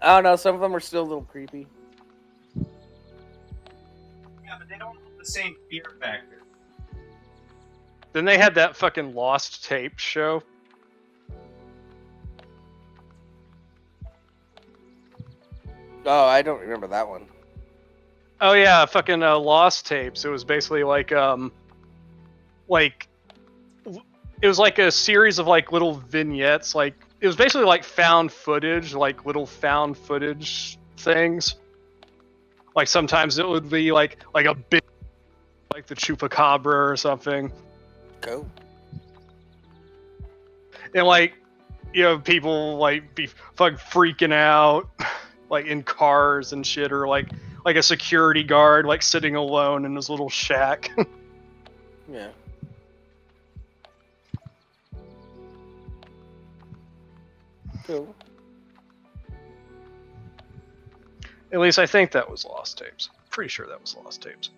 S1: I don't know. Some of them are still a little creepy.
S2: Yeah, but they don't have the same fear factor.
S3: Then they had that fucking Lost Tape show.
S1: Oh, I don't remember that one.
S3: Oh yeah, fucking Lost Tapes. It was basically like it was like a series of like little vignettes. Like it was basically like found footage, like little found footage things. Like sometimes it would be like a big, like the chupacabra or something,
S1: Go.
S3: and like people like be fucking freaking out, like in cars and shit, or like a security guard like sitting alone in his little shack.
S1: Yeah. Go.
S3: At least I think that was Lost Tapes. Pretty sure that was Lost Tapes.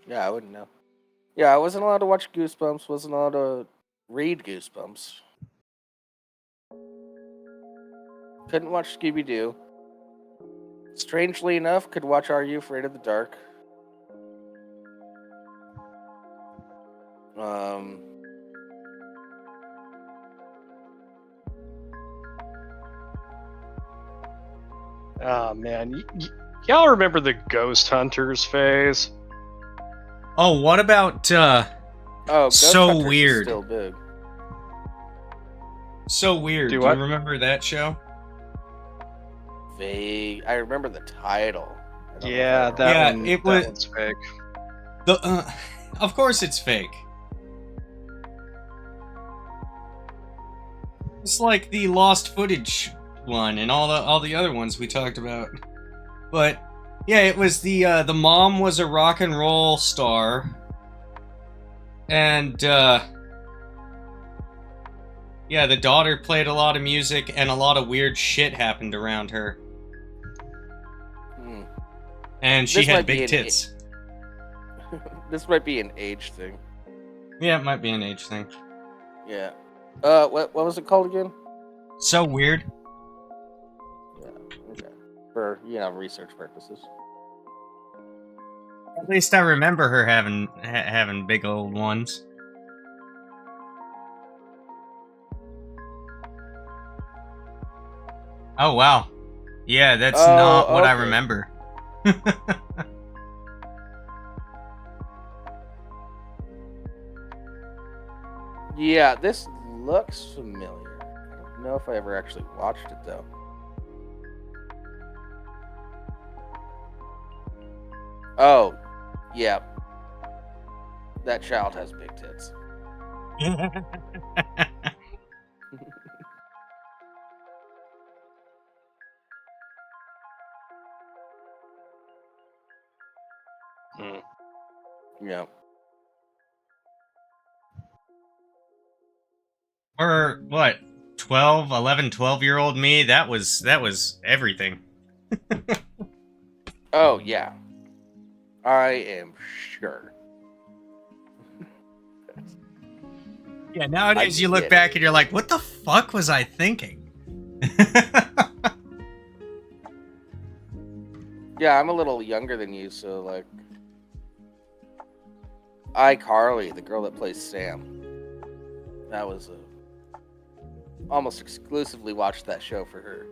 S1: Yeah, I wouldn't know. Yeah, I wasn't allowed to watch Goosebumps. Wasn't allowed to read Goosebumps. Couldn't watch Scooby Doo. Strangely enough, could watch Are You Afraid of the Dark?
S3: Oh man, y'all remember the Ghost Hunters phase?
S2: Oh, what about
S1: Oh, Ghost
S2: So
S1: Hunters is
S2: Weird.
S1: still big.
S2: So Weird?
S3: Do
S2: Do
S3: what?
S2: you remember that show?
S1: Vague. I remember the title. I don't know if I
S3: Yeah,
S1: ever
S3: that
S2: Yeah,
S3: one.
S2: it
S3: That
S2: was-
S3: one's fake.
S2: Of course it's fake. It's like the lost footage one and all the other ones we talked about. But yeah, it was the mom was a rock and roll star, and yeah, the daughter played a lot of music, and a lot of weird shit happened around her,
S1: Hmm.
S2: and she
S1: This
S2: had
S1: might be
S2: big
S1: an
S2: tits.
S1: This might be an age thing.
S2: Yeah, it might be an age thing.
S1: Yeah. What was it called again?
S2: So Weird.
S1: Yeah. Okay. For research purposes.
S2: At least I remember her having big old ones. Oh wow. Yeah, that's
S1: Oh,
S2: not what I
S1: okay.
S2: remember.
S1: Yeah, this looks familiar. I don't know if I ever actually watched it though. Oh, yeah. That child has big tits. Yeah.
S2: Or what? 12-year-old me, that was everything.
S1: Oh yeah. I am sure.
S2: Yeah, nowadays
S1: I
S2: you look
S1: get
S2: back
S1: it.
S2: and you're like, what the fuck was I thinking?
S1: Yeah, I'm a little younger than you, so like, iCarly, the girl that plays Sam, that was almost exclusively watched that show for her.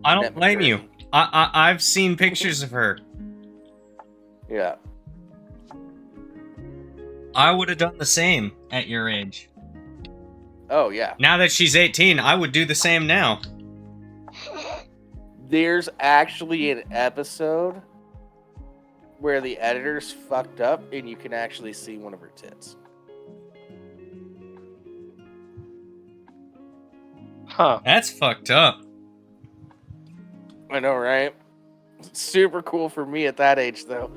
S2: I don't
S1: Annette
S2: blame you.
S1: McCurdy.
S2: I've seen pictures of her.
S1: Yeah.
S2: I would have done the same at your age.
S1: Oh yeah.
S2: Now that she's 18, I would do the same now.
S1: There's actually an episode where the editors fucked up and you can actually see one of her tits.
S3: Huh.
S2: That's fucked up.
S1: I know, right? Super cool for me at that age, though.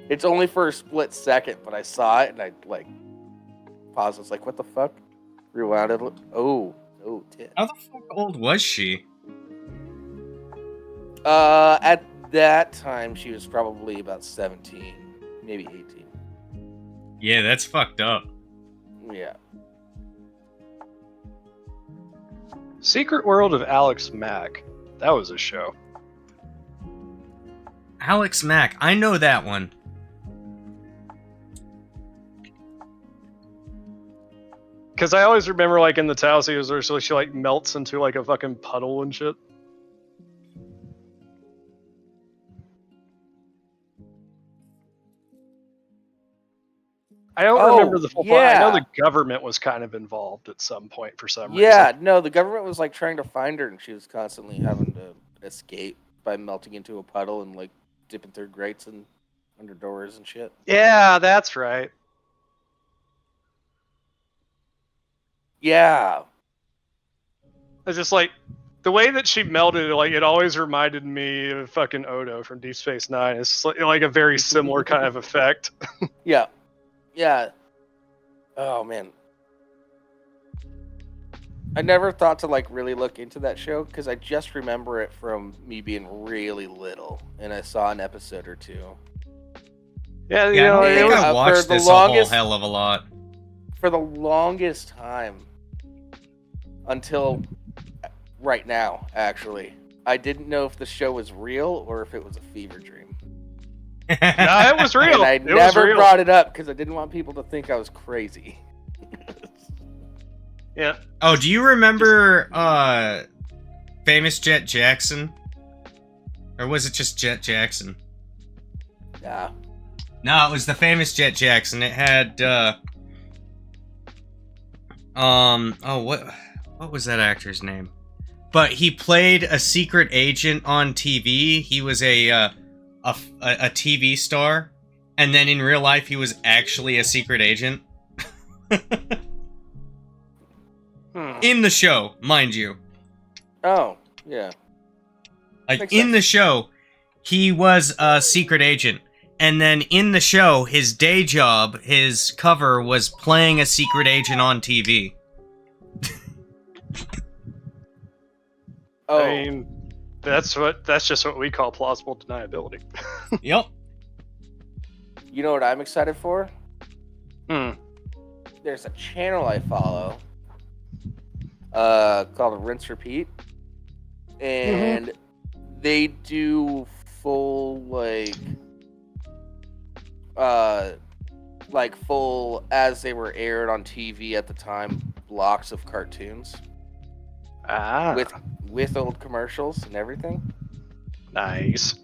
S1: It's only for a split second, but I saw it and I like paused. I was like, "What the fuck?" Rewound it. Oh, tit.
S2: How the fuck old was she?
S1: At that time, she was probably about 17, maybe 18.
S2: Yeah, that's fucked up.
S1: Yeah.
S3: Secret World of Alex Mack. That was a show.
S2: Alex Mack, I know that one.
S3: Because I always remember, like, in the towel series where she like melts into like a fucking puddle and shit. I don't remember the full plot. I know the government was kind of involved at some point for some reason.
S1: Yeah, no, the government was like trying to find her, and she was constantly having to escape by melting into a puddle and like dipping through grates and under doors and shit.
S3: Yeah, that's right.
S1: Yeah.
S3: It's just like the way that she melted, like it always reminded me of fucking Odo from Deep Space Nine. It's just like a very similar kind of effect.
S1: Yeah. Yeah. Oh man. I never thought to like really look into that show because I just remember it from me being really little, and I saw an episode or two.
S3: Yeah, you
S2: Yeah,
S3: know,
S2: I
S3: it
S2: think
S3: was
S2: I watched this a whole hell of a lot.
S1: For the longest time, until right now, actually, I didn't know if the show was real or if it was a fever dream.
S3: no, it was real.
S1: And I
S3: It was
S1: never
S3: real.
S1: brought it up because I didn't want people to think I was crazy.
S3: Yeah.
S2: Oh, do you remember Famous Jet Jackson? Or was it just Jet Jackson?
S1: Yeah.
S2: No, it was the Famous Jet Jackson. It had what was that actor's name? But he played a secret agent on TV. He was a TV star, and then in real life he was actually a secret agent. In the show, mind you.
S1: Oh, yeah.
S2: Like,
S1: Makes
S2: in
S1: sense.
S2: the show, he was a secret agent. And then in the show, his day job, his cover, was playing a secret agent on TV.
S1: Oh,
S3: I mean, that's just what we call plausible deniability.
S2: Yep.
S1: you know what I'm excited for?
S3: Hmm.
S1: There's a channel I follow called Rinse Repeat, and they do full full as they were aired on TV at the time blocks of cartoons
S3: Ah,
S1: with old commercials and everything.
S3: nice.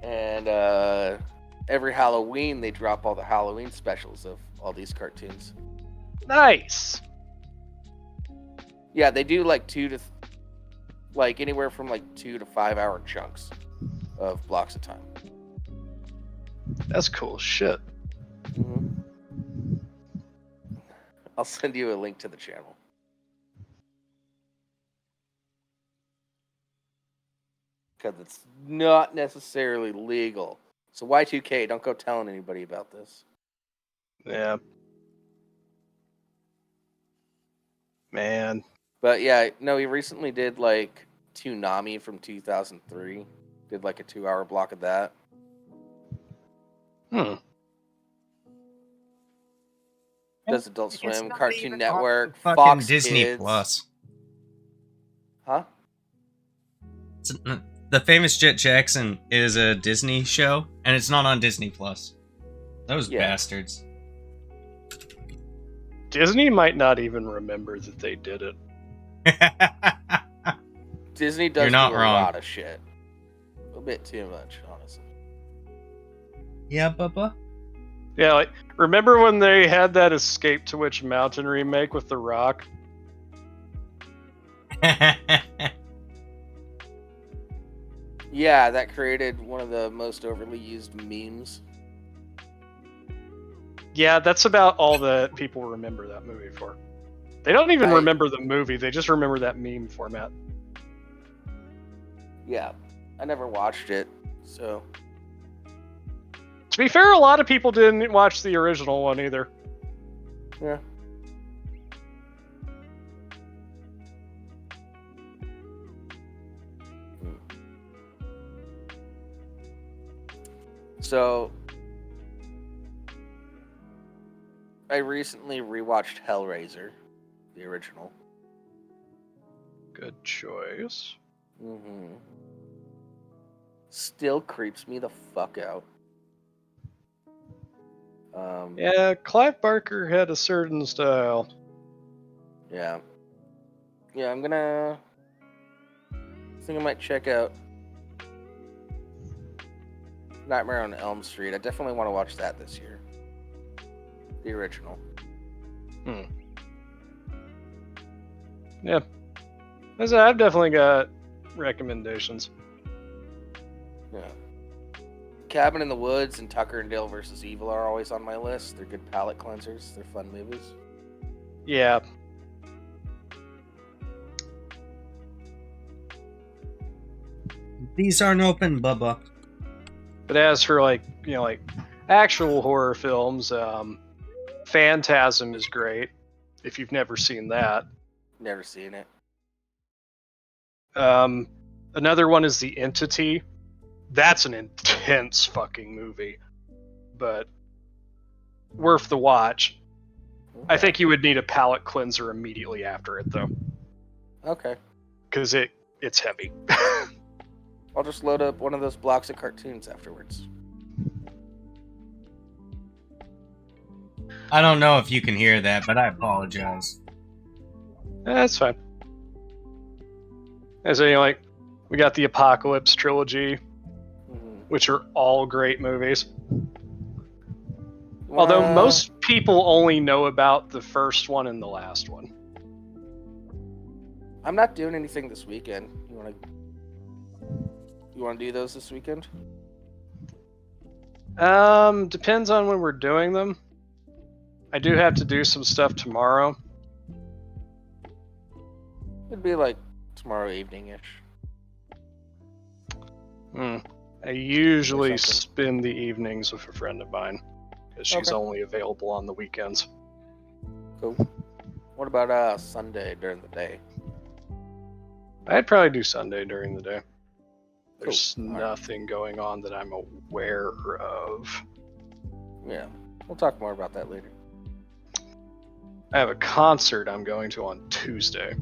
S1: And every Halloween they drop all the Halloween specials of all these cartoons.
S3: Nice.
S1: Yeah, they do like anywhere from like 2 to 5 hour chunks of blocks of time.
S3: That's cool shit.
S1: Mm-hmm. I'll send you a link to the channel. because it's not necessarily legal. So Y2K, don't go telling anybody about this.
S3: Yeah. Man.
S1: But yeah, no, he recently did like Toonami from 2003. Did like a 2-hour block of that. Does Adult Swim,
S2: not
S1: Cartoon
S2: even
S1: Network,
S2: on fucking
S1: Fox
S2: Disney
S1: Kids.
S2: Plus.
S1: Huh?
S2: The Famous Jet Jackson is a Disney show, and it's not on Disney Plus. Those bastards.
S3: Disney might not even remember that they did it.
S1: Disney does
S2: You're not
S1: do a
S2: wrong.
S1: lot of shit. A bit too much, honestly.
S2: Yeah, Bubba?
S3: Yeah, like, remember when they had that Escape to Witch Mountain remake with The Rock?
S1: Yeah, that created one of the most overly used memes.
S3: Yeah, that's about all that people remember that movie for. They don't even remember the movie, they just remember that meme format.
S1: Yeah, I never watched it, so...
S3: To be fair, a lot of people didn't watch the original one either.
S1: Yeah. So, I recently rewatched Hellraiser, the original.
S3: Good choice.
S1: Mm-hmm. Still creeps me the fuck out.
S3: Yeah, Clive Barker had a certain style.
S1: Yeah. Yeah, I'm gonna... I think I might check out Nightmare on Elm Street. I definitely want to watch that this year. The original.
S3: Yeah. As I've definitely got recommendations.
S1: Yeah. Cabin in the Woods and Tucker and Dale vs. Evil are always on my list. They're good palate cleansers. They're fun movies.
S3: Yeah.
S2: These aren't open, Bubba.
S3: But as for like actual horror films, Phantasm is great. If you've never seen that.
S1: Never seen it.
S3: Another one is The Entity. That's an intense fucking movie, but worth the watch.
S1: Okay.
S3: I think you would need a palate cleanser immediately after it, though.
S1: Okay.
S3: Because it's heavy.
S1: I'll just load up one of those blocks of cartoons afterwards.
S2: I don't know if you can hear that, but I apologize.
S3: That's fine. And so, we got the Apocalypse trilogy, which are all great movies. Although most people only know about the first one and the last one.
S1: I'm not doing anything this weekend. You want to do those this weekend?
S3: Depends on when we're doing them. I do have to do some stuff tomorrow.
S1: It'd be like tomorrow evening-ish.
S3: I usually spend the evenings with a friend of mine because she's only available on the weekends.
S1: Cool. What about Sunday during the day?
S3: I'd probably do Sunday during the day. There's
S1: Cool.
S3: nothing going on that I'm aware of.
S1: Yeah, we'll talk more about that later.
S3: I have a concert I'm going to on Tuesday.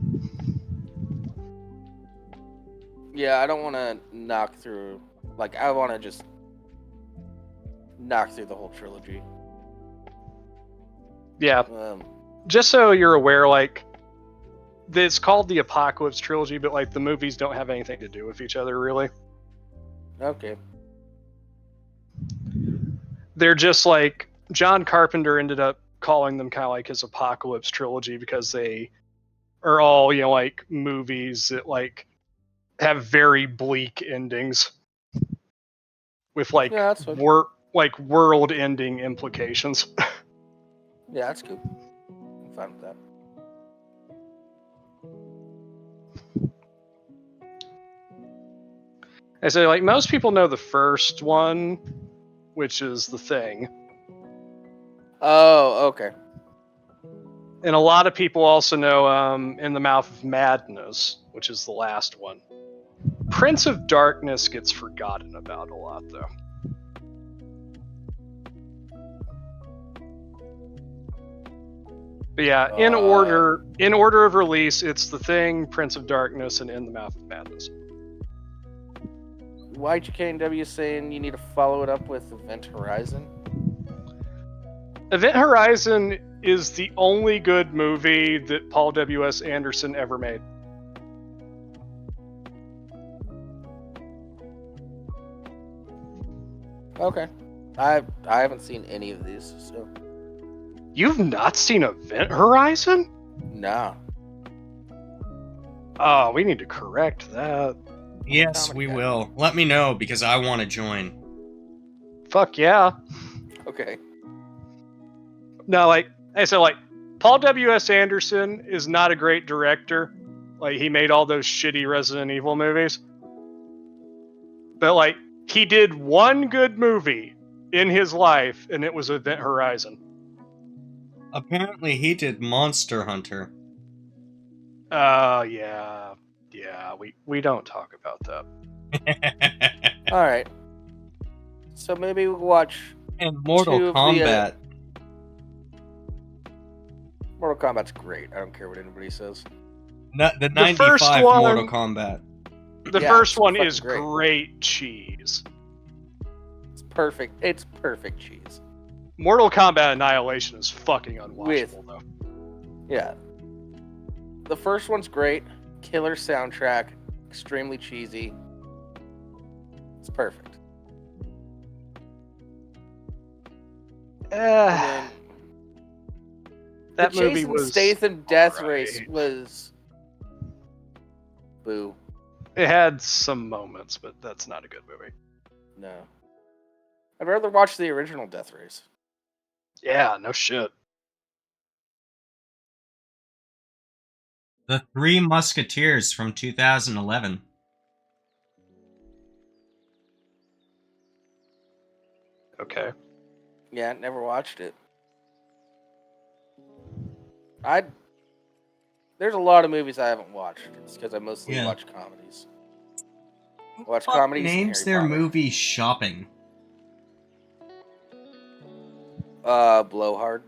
S1: Yeah, I don't want to knock through... I want to just knock through the whole trilogy.
S3: Yeah. Just so you're aware, it's called the Apocalypse trilogy, but the movies don't have anything to do with each other, really.
S1: Okay.
S3: They're just John Carpenter ended up calling them kind of his Apocalypse trilogy because they are all, movies that have very bleak endings with world-ending implications.
S1: Yeah, that's cool. I'm fine with that.
S3: I say, like, most people know the first one, which is The Thing.
S1: Oh, okay.
S3: And a lot of people also know In the Mouth of Madness, which is the last one. Prince of Darkness gets forgotten about a lot, though. But yeah, in order of release, it's The Thing, Prince of Darkness, and In the Mouth of Madness.
S1: YGKNW saying you need to follow it up with Event Horizon.
S3: Event Horizon is the only good movie that Paul W.S. Anderson ever made.
S1: Okay. I haven't seen any of these, so.
S3: You've not seen Event Horizon?
S1: No.
S3: Oh, we need to correct that.
S2: Yes,
S1: Comedy
S2: we
S1: guy.
S2: will. Let me know because I want to join.
S3: Fuck yeah.
S1: Okay.
S3: No, like I said, like Paul W.S. Anderson is not a great director. Like he made all those shitty Resident Evil movies. But like he did one good movie in his life, and it was Event Horizon.
S2: Apparently, he did Monster Hunter.
S3: Yeah. We don't talk about that.
S1: All right. So maybe we'll watch
S2: And Mortal
S1: 2 of the,
S2: Kombat.
S1: Mortal Kombat's great. I don't care what anybody says.
S2: The
S3: The first
S2: 95
S3: one-
S2: Mortal Kombat.
S3: The
S1: Yeah,
S3: first
S1: it's
S3: one
S1: fucking
S3: is
S1: great.
S3: great cheese.
S1: It's perfect. It's perfect cheese.
S3: Mortal Kombat Annihilation is fucking unwatchable, though.
S1: Yeah. The first one's great. Killer soundtrack. Extremely cheesy. It's perfect. And then
S3: That
S1: the
S3: movie
S1: Jason
S3: was
S1: Statham Death
S3: alright.
S1: Race was boo.
S3: It had some moments, but that's not a good movie.
S1: No. I'd rather watch the original Death Race.
S3: Yeah, no shit.
S2: The Three Musketeers from 2011.
S3: Okay.
S1: Yeah, never watched it. There's a lot of movies I haven't watched. It's because I mostly
S2: Yeah.
S1: watch comedies. Watch
S2: Fuck
S1: comedies and
S2: names
S1: Harry
S2: their
S1: Potter.
S2: movie Shopping.
S1: Blowhard.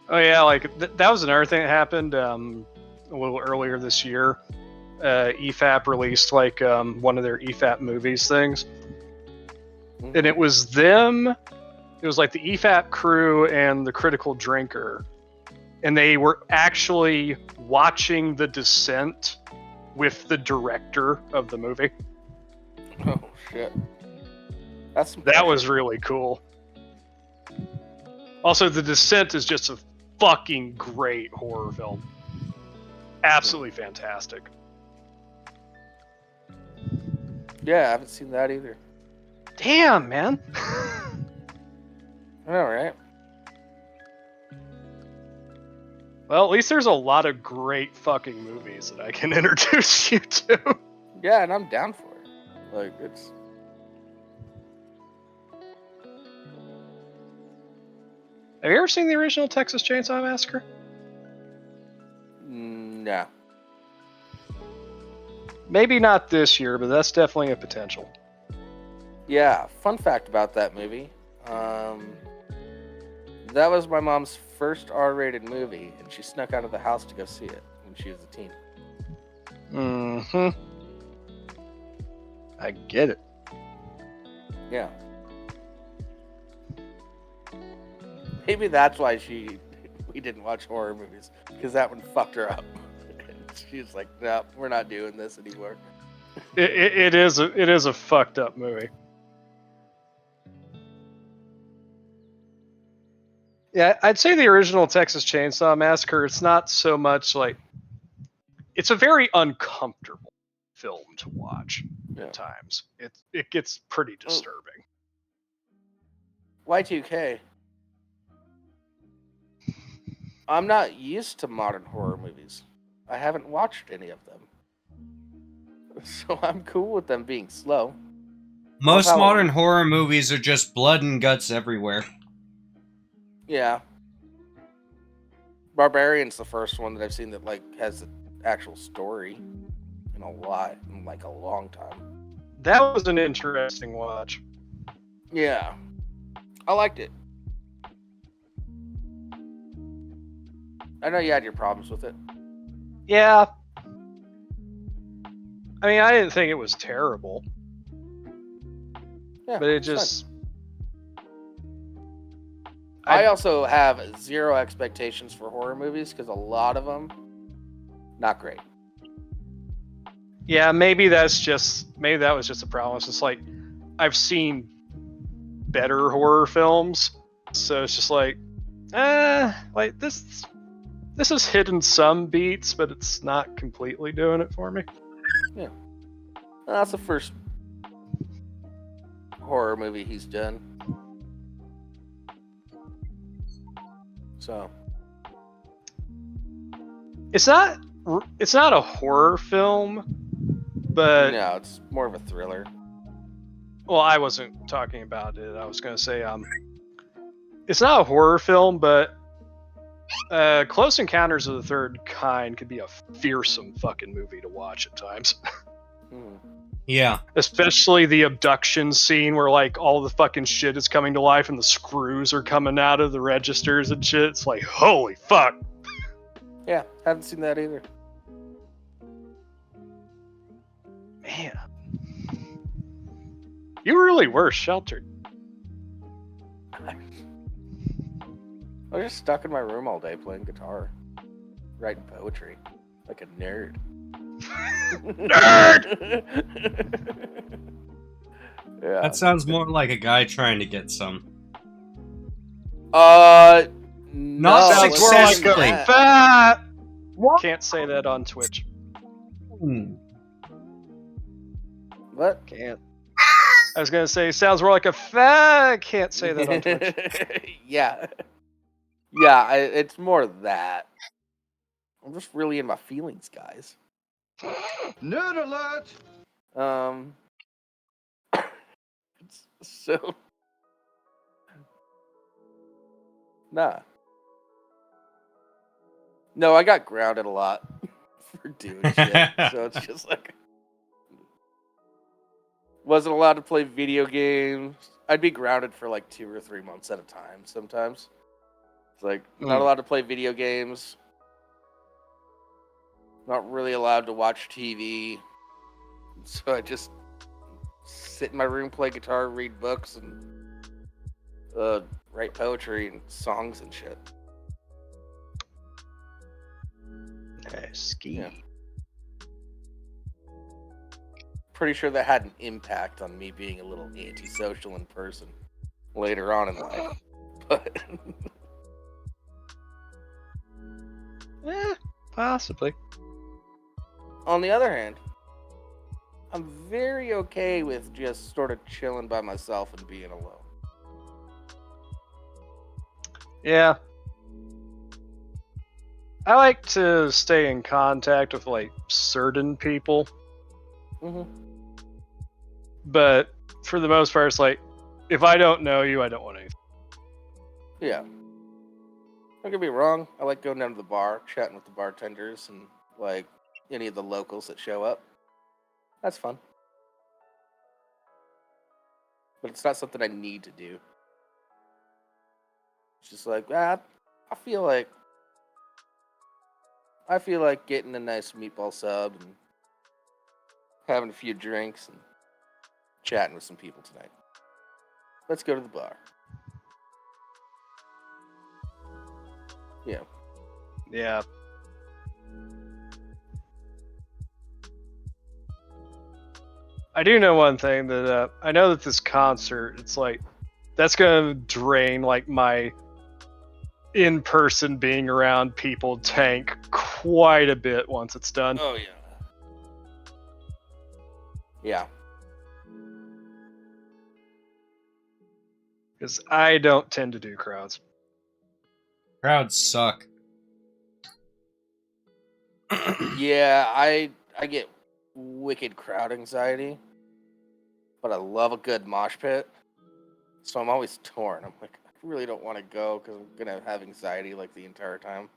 S3: Oh yeah, like that was another thing that happened a little earlier this year. EFAP released like one of their EFAP movies things, and it was them. It was like the EFAP crew and the Critical Drinker, and they were actually watching The Descent with the director of the movie.
S1: Oh shit. That's
S3: That was really cool. Also, The Descent is just a fucking great horror film. Absolutely fantastic.
S1: Yeah, I haven't seen that either.
S3: Damn, man.
S1: All right.
S3: Well, at least there's a lot of great fucking movies that I can introduce you to.
S1: Yeah, and I'm down for it. Like it's.
S3: Have you ever seen the original Texas Chainsaw Massacre?
S1: No.
S3: Maybe not this year, but that's definitely a potential.
S1: Yeah, fun fact about that movie. That was my mom's first R-rated movie, and she snuck out of the house to go see it when she was a teen.
S3: Mm-hmm. I get it.
S1: Yeah. Maybe that's why we didn't watch horror movies, because that one fucked her up. She was like, "No, we're not doing this anymore."
S3: It is a fucked up movie. Yeah, I'd say the original Texas Chainsaw Massacre, it's not so much like... It's a very uncomfortable film to watch at times. It gets pretty disturbing.
S1: Y2K. I'm not used to modern horror movies. I haven't watched any of them. So I'm cool with them being slow.
S2: Most
S1: Halloween.
S2: modern horror movies are just blood and guts everywhere.
S1: Yeah. Barbarian's the first one that I've seen that like has an actual story in a long time.
S3: That was an interesting watch.
S1: Yeah. I liked it. I know you had your problems with it.
S3: Yeah. I mean, I didn't think it was terrible,
S1: Yeah.
S3: but it
S1: it's fine.
S3: just.
S1: I also have zero expectations for horror movies because a lot of them, not great.
S3: Yeah, maybe that was just a problem. It's just like I've seen better horror films, so it's just like this has hidden some beats, but it's not completely doing it for me.
S1: Yeah. That's the first horror movie he's done. So
S3: It's not a horror film, but
S1: no, it's more of a thriller.
S3: well, I wasn't talking about it. I was going to say it's not a horror film, but Close Encounters of the Third Kind could be a fearsome fucking movie to watch at times.
S2: Yeah.
S3: Especially the abduction scene where like all the fucking shit is coming to life and the screws are coming out of the registers and shit. It's like, holy fuck.
S1: Yeah, haven't seen that either.
S3: Man. You really were sheltered.
S1: I was just stuck in my room all day playing guitar, writing poetry, like a nerd.
S3: Nerd!
S1: Yeah.
S2: That sounds more like a guy trying to get some.
S1: Not
S2: Not
S3: Sounds more like
S2: successfully.
S3: a fat. Can't say that on Twitch.
S1: What?
S3: Can't. I was gonna say sounds more like a fat. Can't say that on Twitch.
S1: Yeah. Yeah, it's more that. I'm just really in my feelings, guys.
S4: Nerd alert!
S1: So. Nah. No, I got grounded a lot for doing shit. So it's just like. Wasn't allowed to play video games. I'd be grounded for like 2 or 3 months at a time sometimes. It's like, not allowed to play video games. Not really allowed to watch TV. So I just sit in my room, play guitar, read books, and write poetry and songs and shit.
S3: Ski.
S1: Yeah. Pretty sure that had an impact on me being a little antisocial in person later on in life. But
S3: Possibly.
S1: on the other hand, I'm very okay with just sort of chilling by myself and being alone.
S3: Yeah. I like to stay in contact with like certain people, but for the most part, it's like if I don't know you, I don't want anything.
S1: Yeah. Don't get me wrong. I like going down to the bar, chatting with the bartenders and like any of the locals that show up. That's fun. But it's not something I need to do. It's just like, I feel like getting a nice meatball sub and having a few drinks and chatting with some people tonight. Let's go to the bar. Yeah.
S3: Yeah. I do know one thing that I know that this concert, it's like that's gonna drain like my in-person being around people tank quite a bit once it's done.
S1: Oh yeah. Yeah.
S3: Because I don't tend to do crowds.
S2: Crowds suck.
S1: Yeah, I get wicked crowd anxiety, but I love a good mosh pit. So I'm always torn. I'm like, I really don't want to go because I'm gonna have anxiety like the entire time.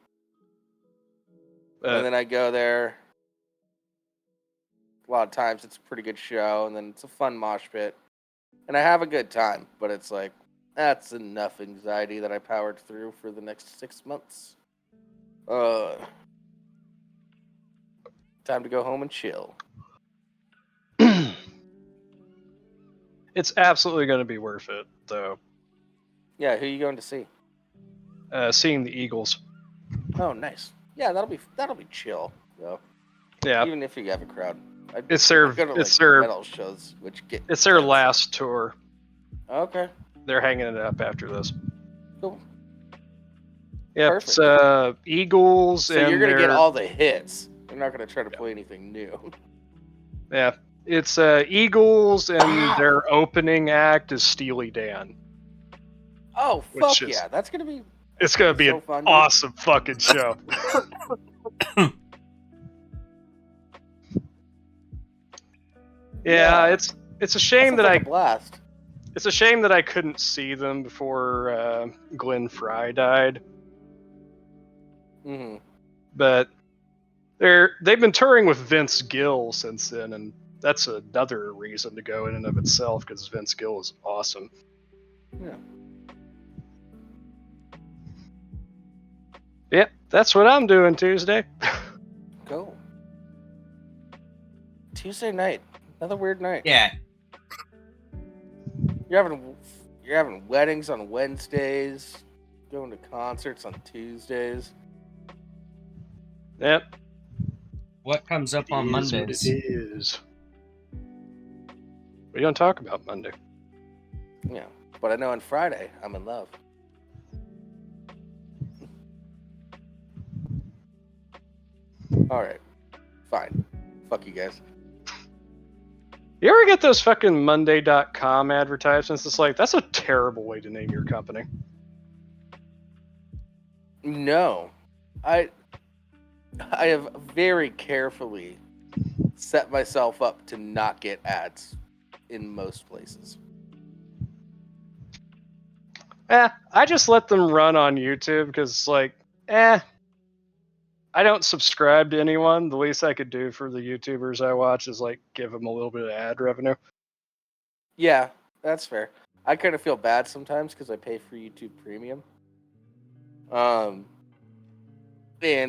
S1: And then I go there. A lot of times it's a pretty good show, and then it's a fun mosh pit, and I have a good time. But it's like that's enough anxiety that I powered through for the next 6 months. Time to go home and chill.
S3: It's absolutely going to be worth it, though.
S1: Yeah, who are you going to see?
S3: Seeing the Eagles.
S1: Oh, nice. Yeah, that'll be chill though.
S3: Yeah,
S1: Even if you have a crowd. I
S3: it's
S1: go
S3: their
S1: to like metal shows, which get
S3: it's their
S1: intense.
S3: last tour.
S1: Okay,
S3: They're hanging it up after this.
S1: cool.
S3: Yep,
S1: Perfect.
S3: it's Eagles,
S1: So
S3: and
S1: you're gonna get
S3: they're-
S1: all the hits. You're not gonna try to play anything new.
S3: Yeah, it's Eagles, and their opening act is Steely Dan.
S1: Oh
S3: Which
S1: fuck
S3: is-
S1: yeah, that's gonna be.
S3: It's gonna be
S1: so
S3: an
S1: fun, dude.
S3: awesome fucking show. Yeah, it's a shame that
S1: like a blast.
S3: it's a shame that I couldn't see them before Glenn Fry died.
S1: Mm-hmm.
S3: But they've been touring with Vince Gill since then, and that's another reason to go in and of itself because Vince Gill is awesome.
S1: Yeah.
S3: Yep, that's what I'm doing Tuesday.
S1: Go. Tuesday night, another weird night.
S2: Yeah.
S1: You're having weddings on Wednesdays, going to concerts on Tuesdays.
S3: Yep.
S2: What comes up on
S3: It is
S2: Mondays?
S3: what it is. What are you gonna talk about Monday?
S1: Yeah, but I know on Friday I'm in love. All right, fine. Fuck you guys.
S3: You ever get those fucking Monday.com advertisements? It's like, that's a terrible way to name your company.
S1: No, I have very carefully set myself up to not get ads in most places.
S3: I just let them run on YouTube because it's like, I don't subscribe to anyone. The least I could do for the YouTubers I watch is like give them a little bit of ad revenue.
S1: Yeah, that's fair. I kind of feel bad sometimes because I pay for YouTube Premium. And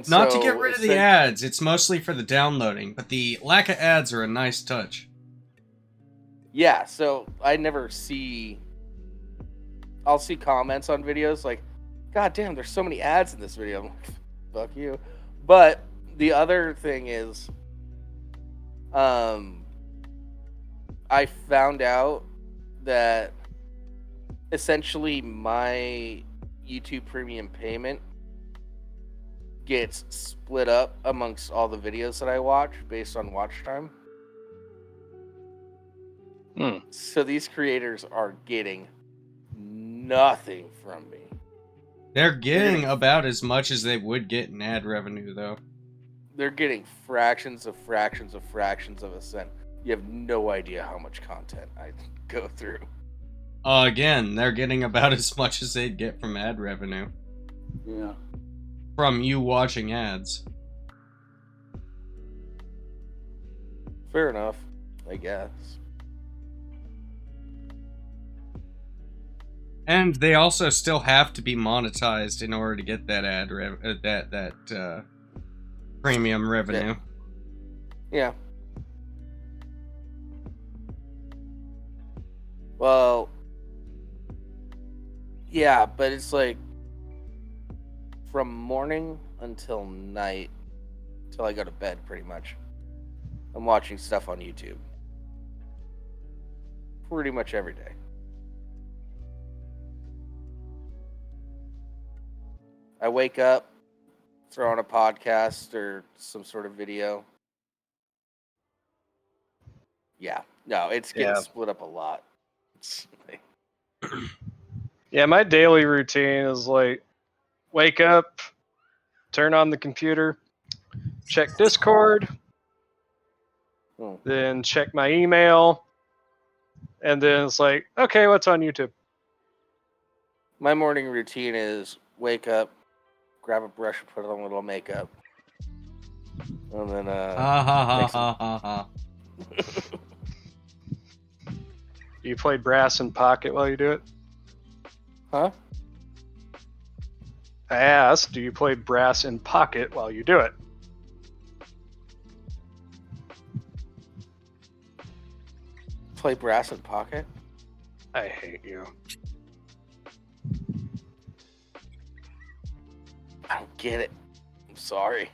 S2: Not
S1: so
S2: to get rid of the ads, it's mostly for the downloading, but the lack of ads are a nice touch.
S1: Yeah, so I never see. I'll see comments on videos like, "God damn, there's so many ads in this video." I'm like, "Fuck you." But the other thing is, I found out that essentially my YouTube Premium payment gets split up amongst all the videos that I watch based on watch time. So these creators are getting nothing from me.
S2: They're getting about as much as they would get in ad revenue, though.
S1: They're getting fractions of a cent. You have no idea how much content I go through.
S2: Again, they're getting about as much as they'd get from ad revenue.
S1: Yeah.
S2: From you watching ads.
S1: Fair enough, I guess.
S2: And they also still have to be monetized in order to get that premium revenue.
S1: Yeah. Well, yeah, but it's like from morning until night, till I go to bed, pretty much. I'm watching stuff on YouTube. Pretty much every day. I wake up, throw on a podcast or some sort of video. Yeah, no, it's getting split up a lot. It's like...
S3: Yeah, my daily routine is like, wake up, turn on the computer, check Discord,
S1: Hmm.
S3: then check my email, and then it's like, okay, what's on YouTube?
S1: My morning routine is wake up, grab a brush, and put on a little makeup, and then
S2: Ha ha ha
S1: make some-
S2: ha ha ha.
S3: Do you play Brass and Pocket while you do it?
S1: Huh?
S3: I asked, do you play Brass and Pocket while you do it?
S1: Play Brass and Pocket?
S3: I hate you.
S1: I don't get it. I'm sorry.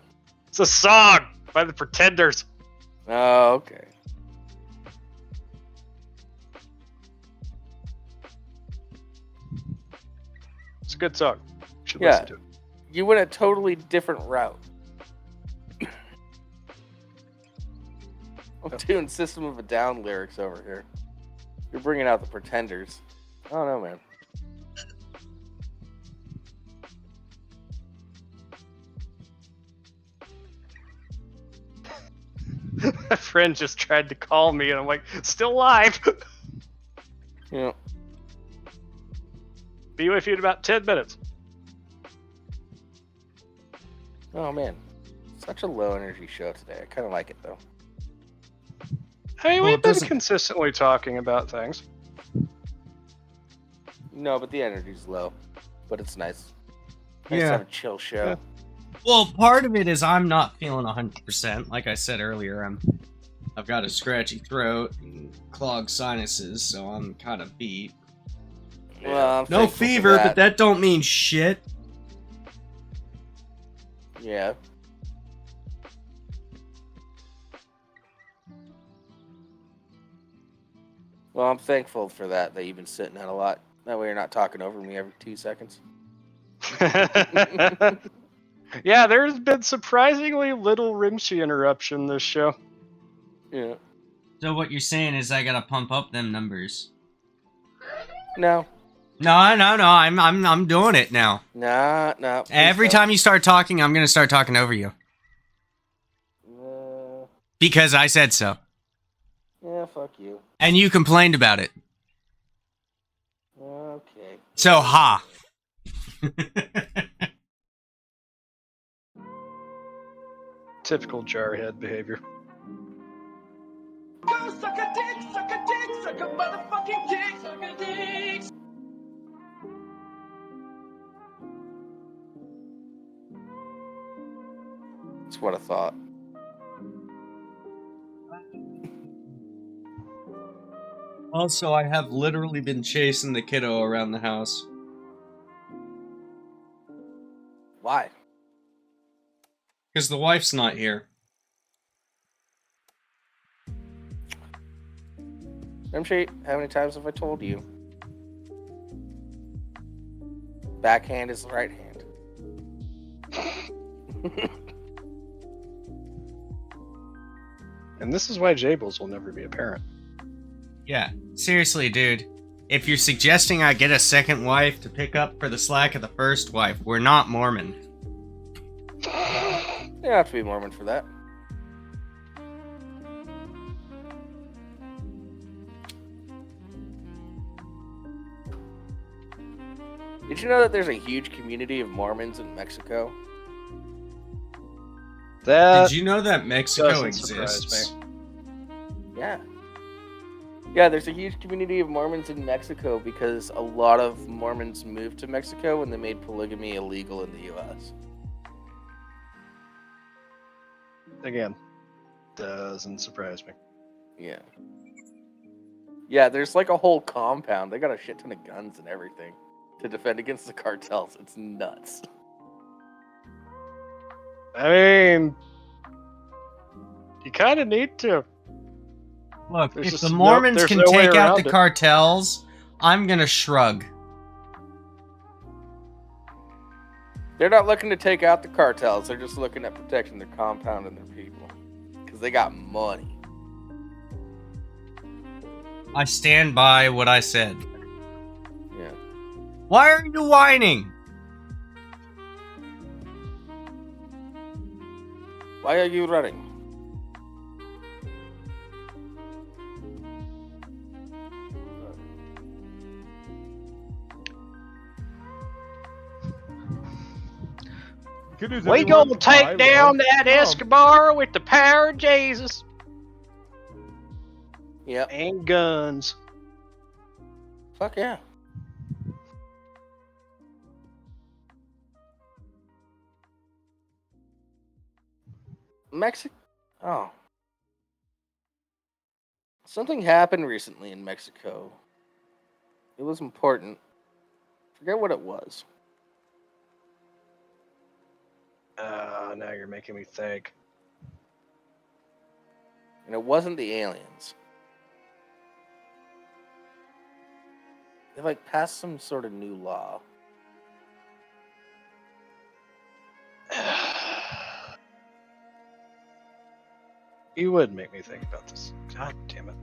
S3: It's a song by the Pretenders.
S1: Oh, okay.
S3: It's a good song. You should
S1: Yeah.
S3: listen to it.
S1: You went a totally different route. I'm doing System of a Down lyrics over here. You're bringing out the Pretenders. I don't know, man.
S3: A friend just tried to call me, and I'm like, still live.
S1: You know,
S3: Be with you in about 10 minutes.
S1: oh man, such a low energy show today. I kind of like it though.
S3: I mean,
S2: Well,
S3: we've
S2: it
S3: been
S2: doesn't-
S3: consistently talking about things.
S1: No, but the energy's low. But it's nice. Nice
S2: Yeah.
S1: to have a chill show.
S3: Yeah.
S2: Well, part of it is I'm not feeling 100%. Like I said earlier, I've got a scratchy throat and clogged sinuses, so I'm kind of beat.
S1: Well, I'm
S2: No
S1: thankful for
S2: fever, but that don't mean shit.
S1: Yeah. Well, I'm thankful for that you've been sitting out a lot. That way you're not talking over me every 2 seconds.
S3: Yeah, there's been surprisingly little Rimshee interruption this show.
S1: Yeah.
S2: So what you're saying is I gotta pump up them numbers.
S1: No.
S2: No, I'm doing it now.
S1: Nah, nah. please
S2: Every
S1: don't.
S2: time you start talking, I'm gonna start talking over you. Because I said so.
S1: Yeah, fuck you.
S2: And you complained about it.
S1: Okay.
S2: So, ha.
S3: Typical jarhead behavior.
S4: Go suck a dick, suck a dick, suck a motherfucking dick, suck a dick.
S1: That's what I thought.
S2: Also, I have literally been chasing the kiddo around the house.
S1: Why?
S2: Because the wife's not here.
S1: Rimshee, how many times have I told you? Backhand is the right hand.
S3: And this is why Jables will never be a parent.
S2: Yeah, seriously, dude. If you're suggesting I get a second wife to pick up for the slack of the first wife, we're not Mormon.
S1: You don't have to be Mormon for that. Did you know that there's a huge community of Mormons in Mexico?
S3: That
S2: Did you know that Mexico
S3: doesn't surprise
S2: exists?
S1: Yeah. Yeah, there's a huge community of Mormons in Mexico because a lot of Mormons moved to Mexico when they made polygamy illegal in the U.S.
S3: again doesn't surprise me.
S1: Yeah. Yeah, there's like a whole compound. They got a shit ton of guns and everything to defend against the cartels. It's nuts.
S3: I mean, you kind of need to.
S2: Look,
S3: There's
S2: if
S3: just
S2: the
S3: no-
S2: Mormons
S3: there's
S2: can
S3: no way
S2: take out
S3: around
S2: the
S3: it.
S2: cartels, I'm gonna shrug.
S1: They're not looking to take out the cartels. They're just looking at protecting their compound and their people. Because they got money.
S2: I stand by what I said.
S1: Yeah.
S2: Why are you whining?
S1: Why Why are you running?
S5: Kid, is
S3: We
S5: anyone
S3: gonna
S5: I
S3: take down
S5: love
S3: that
S5: come?
S3: Escobar with the power of Jesus
S1: Yep.
S3: and guns.
S1: Fuck yeah. Mexico. Oh. Something happened recently in Mexico. It was important. Forget what it was.
S3: Now you're making me think.
S1: And it wasn't the aliens. They like passed some sort of new law.
S3: You would make me think about this. God damn it.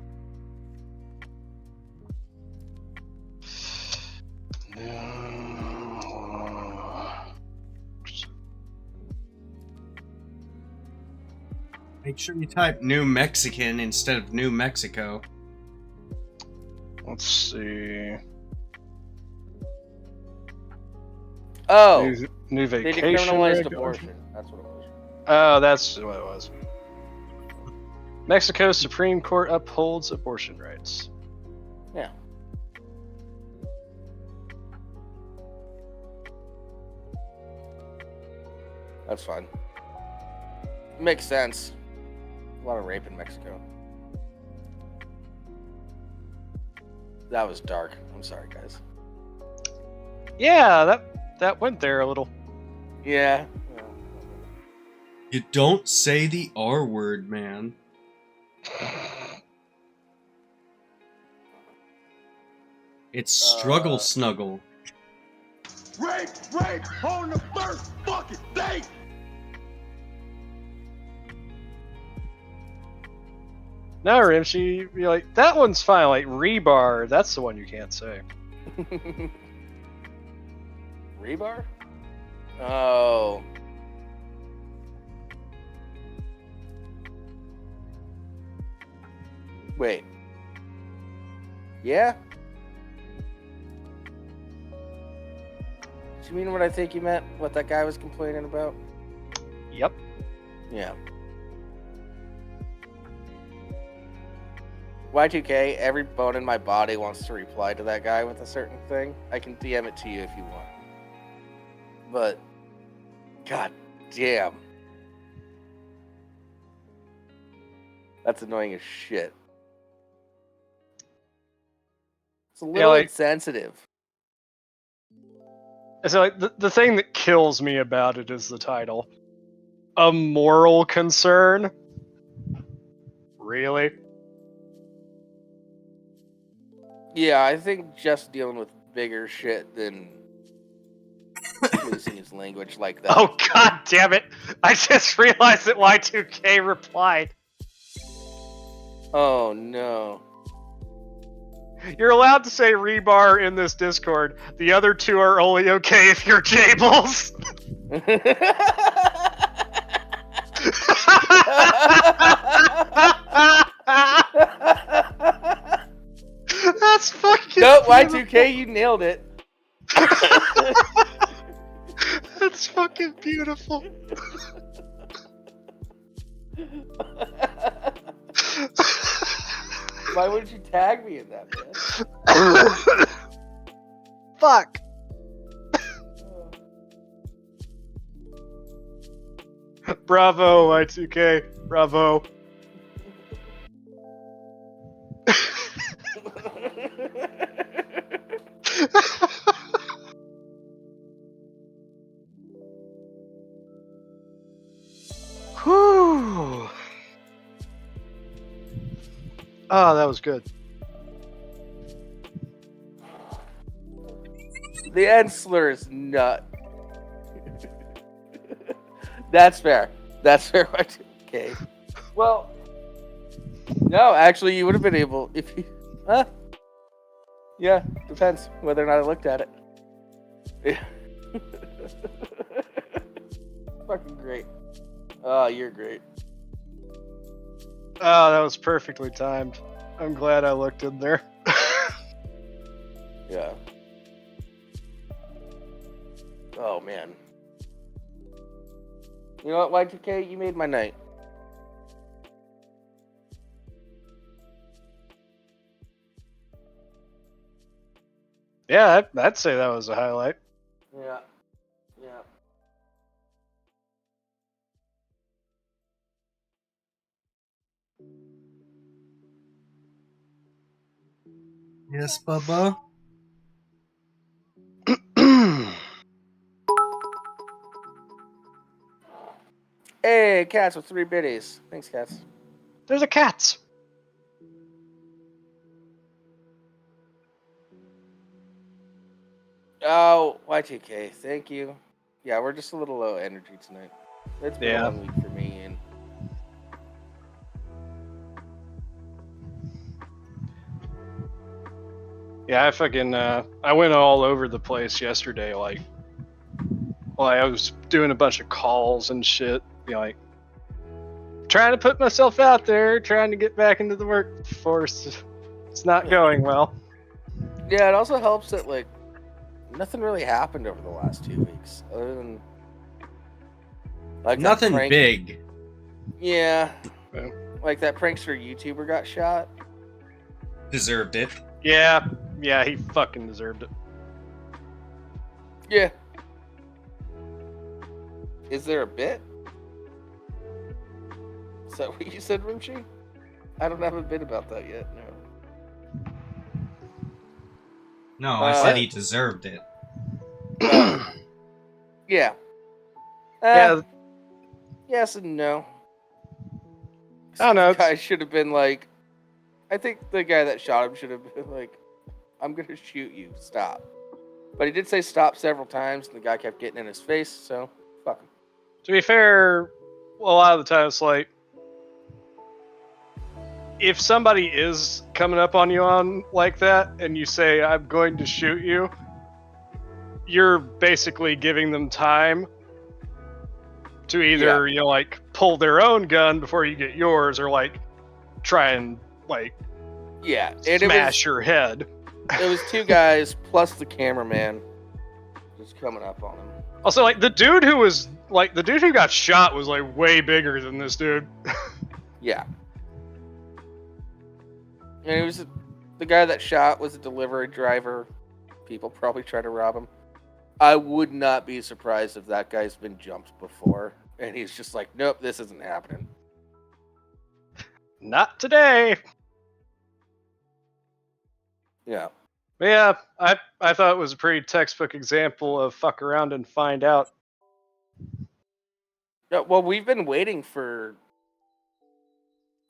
S2: Make sure you type New Mexican instead of New Mexico.
S3: Let's see.
S1: Oh,
S3: New
S1: they
S3: vacation.
S1: decriminalized
S3: regulation.
S1: abortion. That's what it was.
S3: Oh, that's what it was. Mexico's Supreme Court upholds abortion rights.
S1: Yeah. That's fine. Makes sense. A lot of rape in Mexico. That was dark. I'm sorry, guys.
S3: Yeah, that went there a little.
S1: Yeah.
S2: You don't say the R word, man. It's struggle snuggle.
S5: Rape on the first fucking date.
S3: No, Rimshee, you're like, that one's fine. Like, rebar, that's the one you can't say.
S1: Rebar? Oh. Wait. Yeah? Do you mean what I think you meant? What that guy was complaining about?
S3: Yep.
S1: Yeah. Y2K, every bone in my body wants to reply to that guy with a certain thing. I can DM it to you if you want. But, god damn. That's annoying as shit. It's a little insensitive.
S3: So, like, the thing that kills me about it is the title. A moral concern? Really?
S1: Yeah, I think just dealing with bigger shit than policing his language like that.
S3: Oh, god damn it! I just realized that Y2K replied.
S1: Oh, no.
S3: You're allowed to say rebar in this Discord. The other two are only okay if you're Jables. That's fucking
S1: No,
S3: beautiful.
S1: Y2K, you nailed it.
S3: That's fucking beautiful.
S1: Why wouldn't you tag me in that, man?
S3: Fuck. Bravo, Y2K. Bravo. Whew. Oh, that was good.
S1: The end slur is nut. That's fair. That's fair. Okay. Well, no, actually, you would have been able if you. Yeah, depends whether or not I looked at it. Yeah. Fucking great. Oh, you're great.
S3: Oh, that was perfectly timed. I'm glad I looked in there.
S1: Yeah. Oh, man. You know what, Y2K? You made my night.
S3: Yeah, I'd say that was a highlight.
S1: Yeah. Yeah.
S2: Yes, Bubba.
S1: Hey, Cats with 3 biddies. Thanks, Cats.
S3: There's a cat.
S1: Oh, Y2K, thank you. Yeah, we're just a little low energy tonight. It's been a
S3: Yeah.
S1: long week for me, and
S3: Yeah, I went all over the place yesterday. Like, well, I was doing a bunch of calls and shit. You know, like, trying to put myself out there, trying to get back into the workforce. It's not going well.
S1: yeah, it also helps that like nothing really happened over the last 2 weeks, other than like that
S2: Nothing
S1: prank.
S2: big.
S1: Yeah,
S3: Yeah.
S1: like that prankster YouTuber got shot.
S2: Deserved it.
S3: Yeah, he fucking deserved it.
S1: Yeah. Is there a bit? Is that what you said, Rimshee? I don't have a bit about that yet. No.
S2: No, I said
S1: What?
S2: he deserved it.
S1: Oh. Yeah.
S3: Yeah,
S1: Yes and no.
S3: I don't know.
S1: The guy should have been like, I think the guy that shot him should have been like, I'm going to shoot you. Stop. But he did say stop several times, and the guy kept getting in his face, so fuck him.
S3: To be fair, a lot of the time it's like, if somebody is coming up on you on like that, and you say, I'm going to shoot you, you're basically giving them time to either, like, pull their own gun before you get yours, or, like, try and, like,
S1: Yeah. And
S3: smash your head.
S1: It was 2 guys plus the cameraman just coming up on him.
S3: Also, like, the dude who got shot was, like, way bigger than this dude.
S1: Yeah. And it was the guy that shot was a delivery driver. People probably try to rob him. I would not be surprised if that guy's been jumped before, and he's just like, nope, this isn't happening.
S3: Not today.
S1: Yeah.
S3: But yeah, I thought it was a pretty textbook example of fuck around and find out.
S1: Yeah, well, we've been waiting for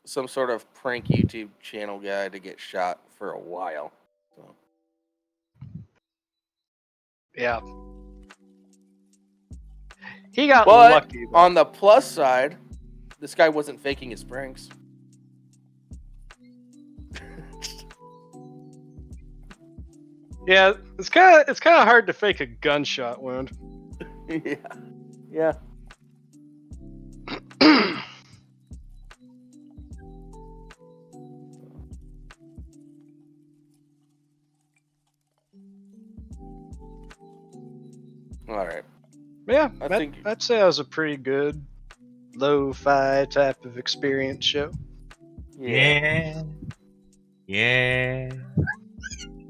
S1: some sort of prank YouTube channel guy to get shot for a while. So.
S3: Yeah. He got
S1: But
S3: lucky, though.
S1: on the plus side, this guy wasn't faking his pranks.
S3: Yeah, it's kind of hard to fake a gunshot wound.
S1: Yeah. Yeah. All right.
S3: Yeah,
S1: I think
S3: I'd say that was a pretty good lo-fi type of experience show.
S2: Yeah. Yeah.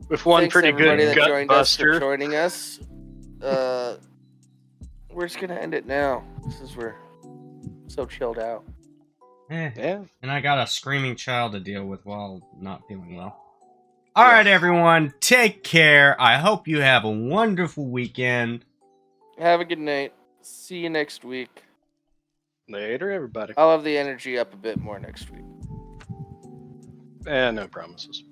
S3: With one
S1: Thanks
S3: pretty
S1: everybody
S3: good
S1: that
S3: gut
S1: joined
S3: buster.
S1: us for joining us. We're just gonna end it now. We're so chilled out.
S3: Yeah.
S2: And I got a screaming child to deal with while not feeling well. All right,
S1: Yes.
S2: everyone. Take care. I hope you have a wonderful weekend.
S1: Have a good night. See you next week.
S3: Later, everybody.
S1: I'll have the energy up a bit more next week.
S3: No promises.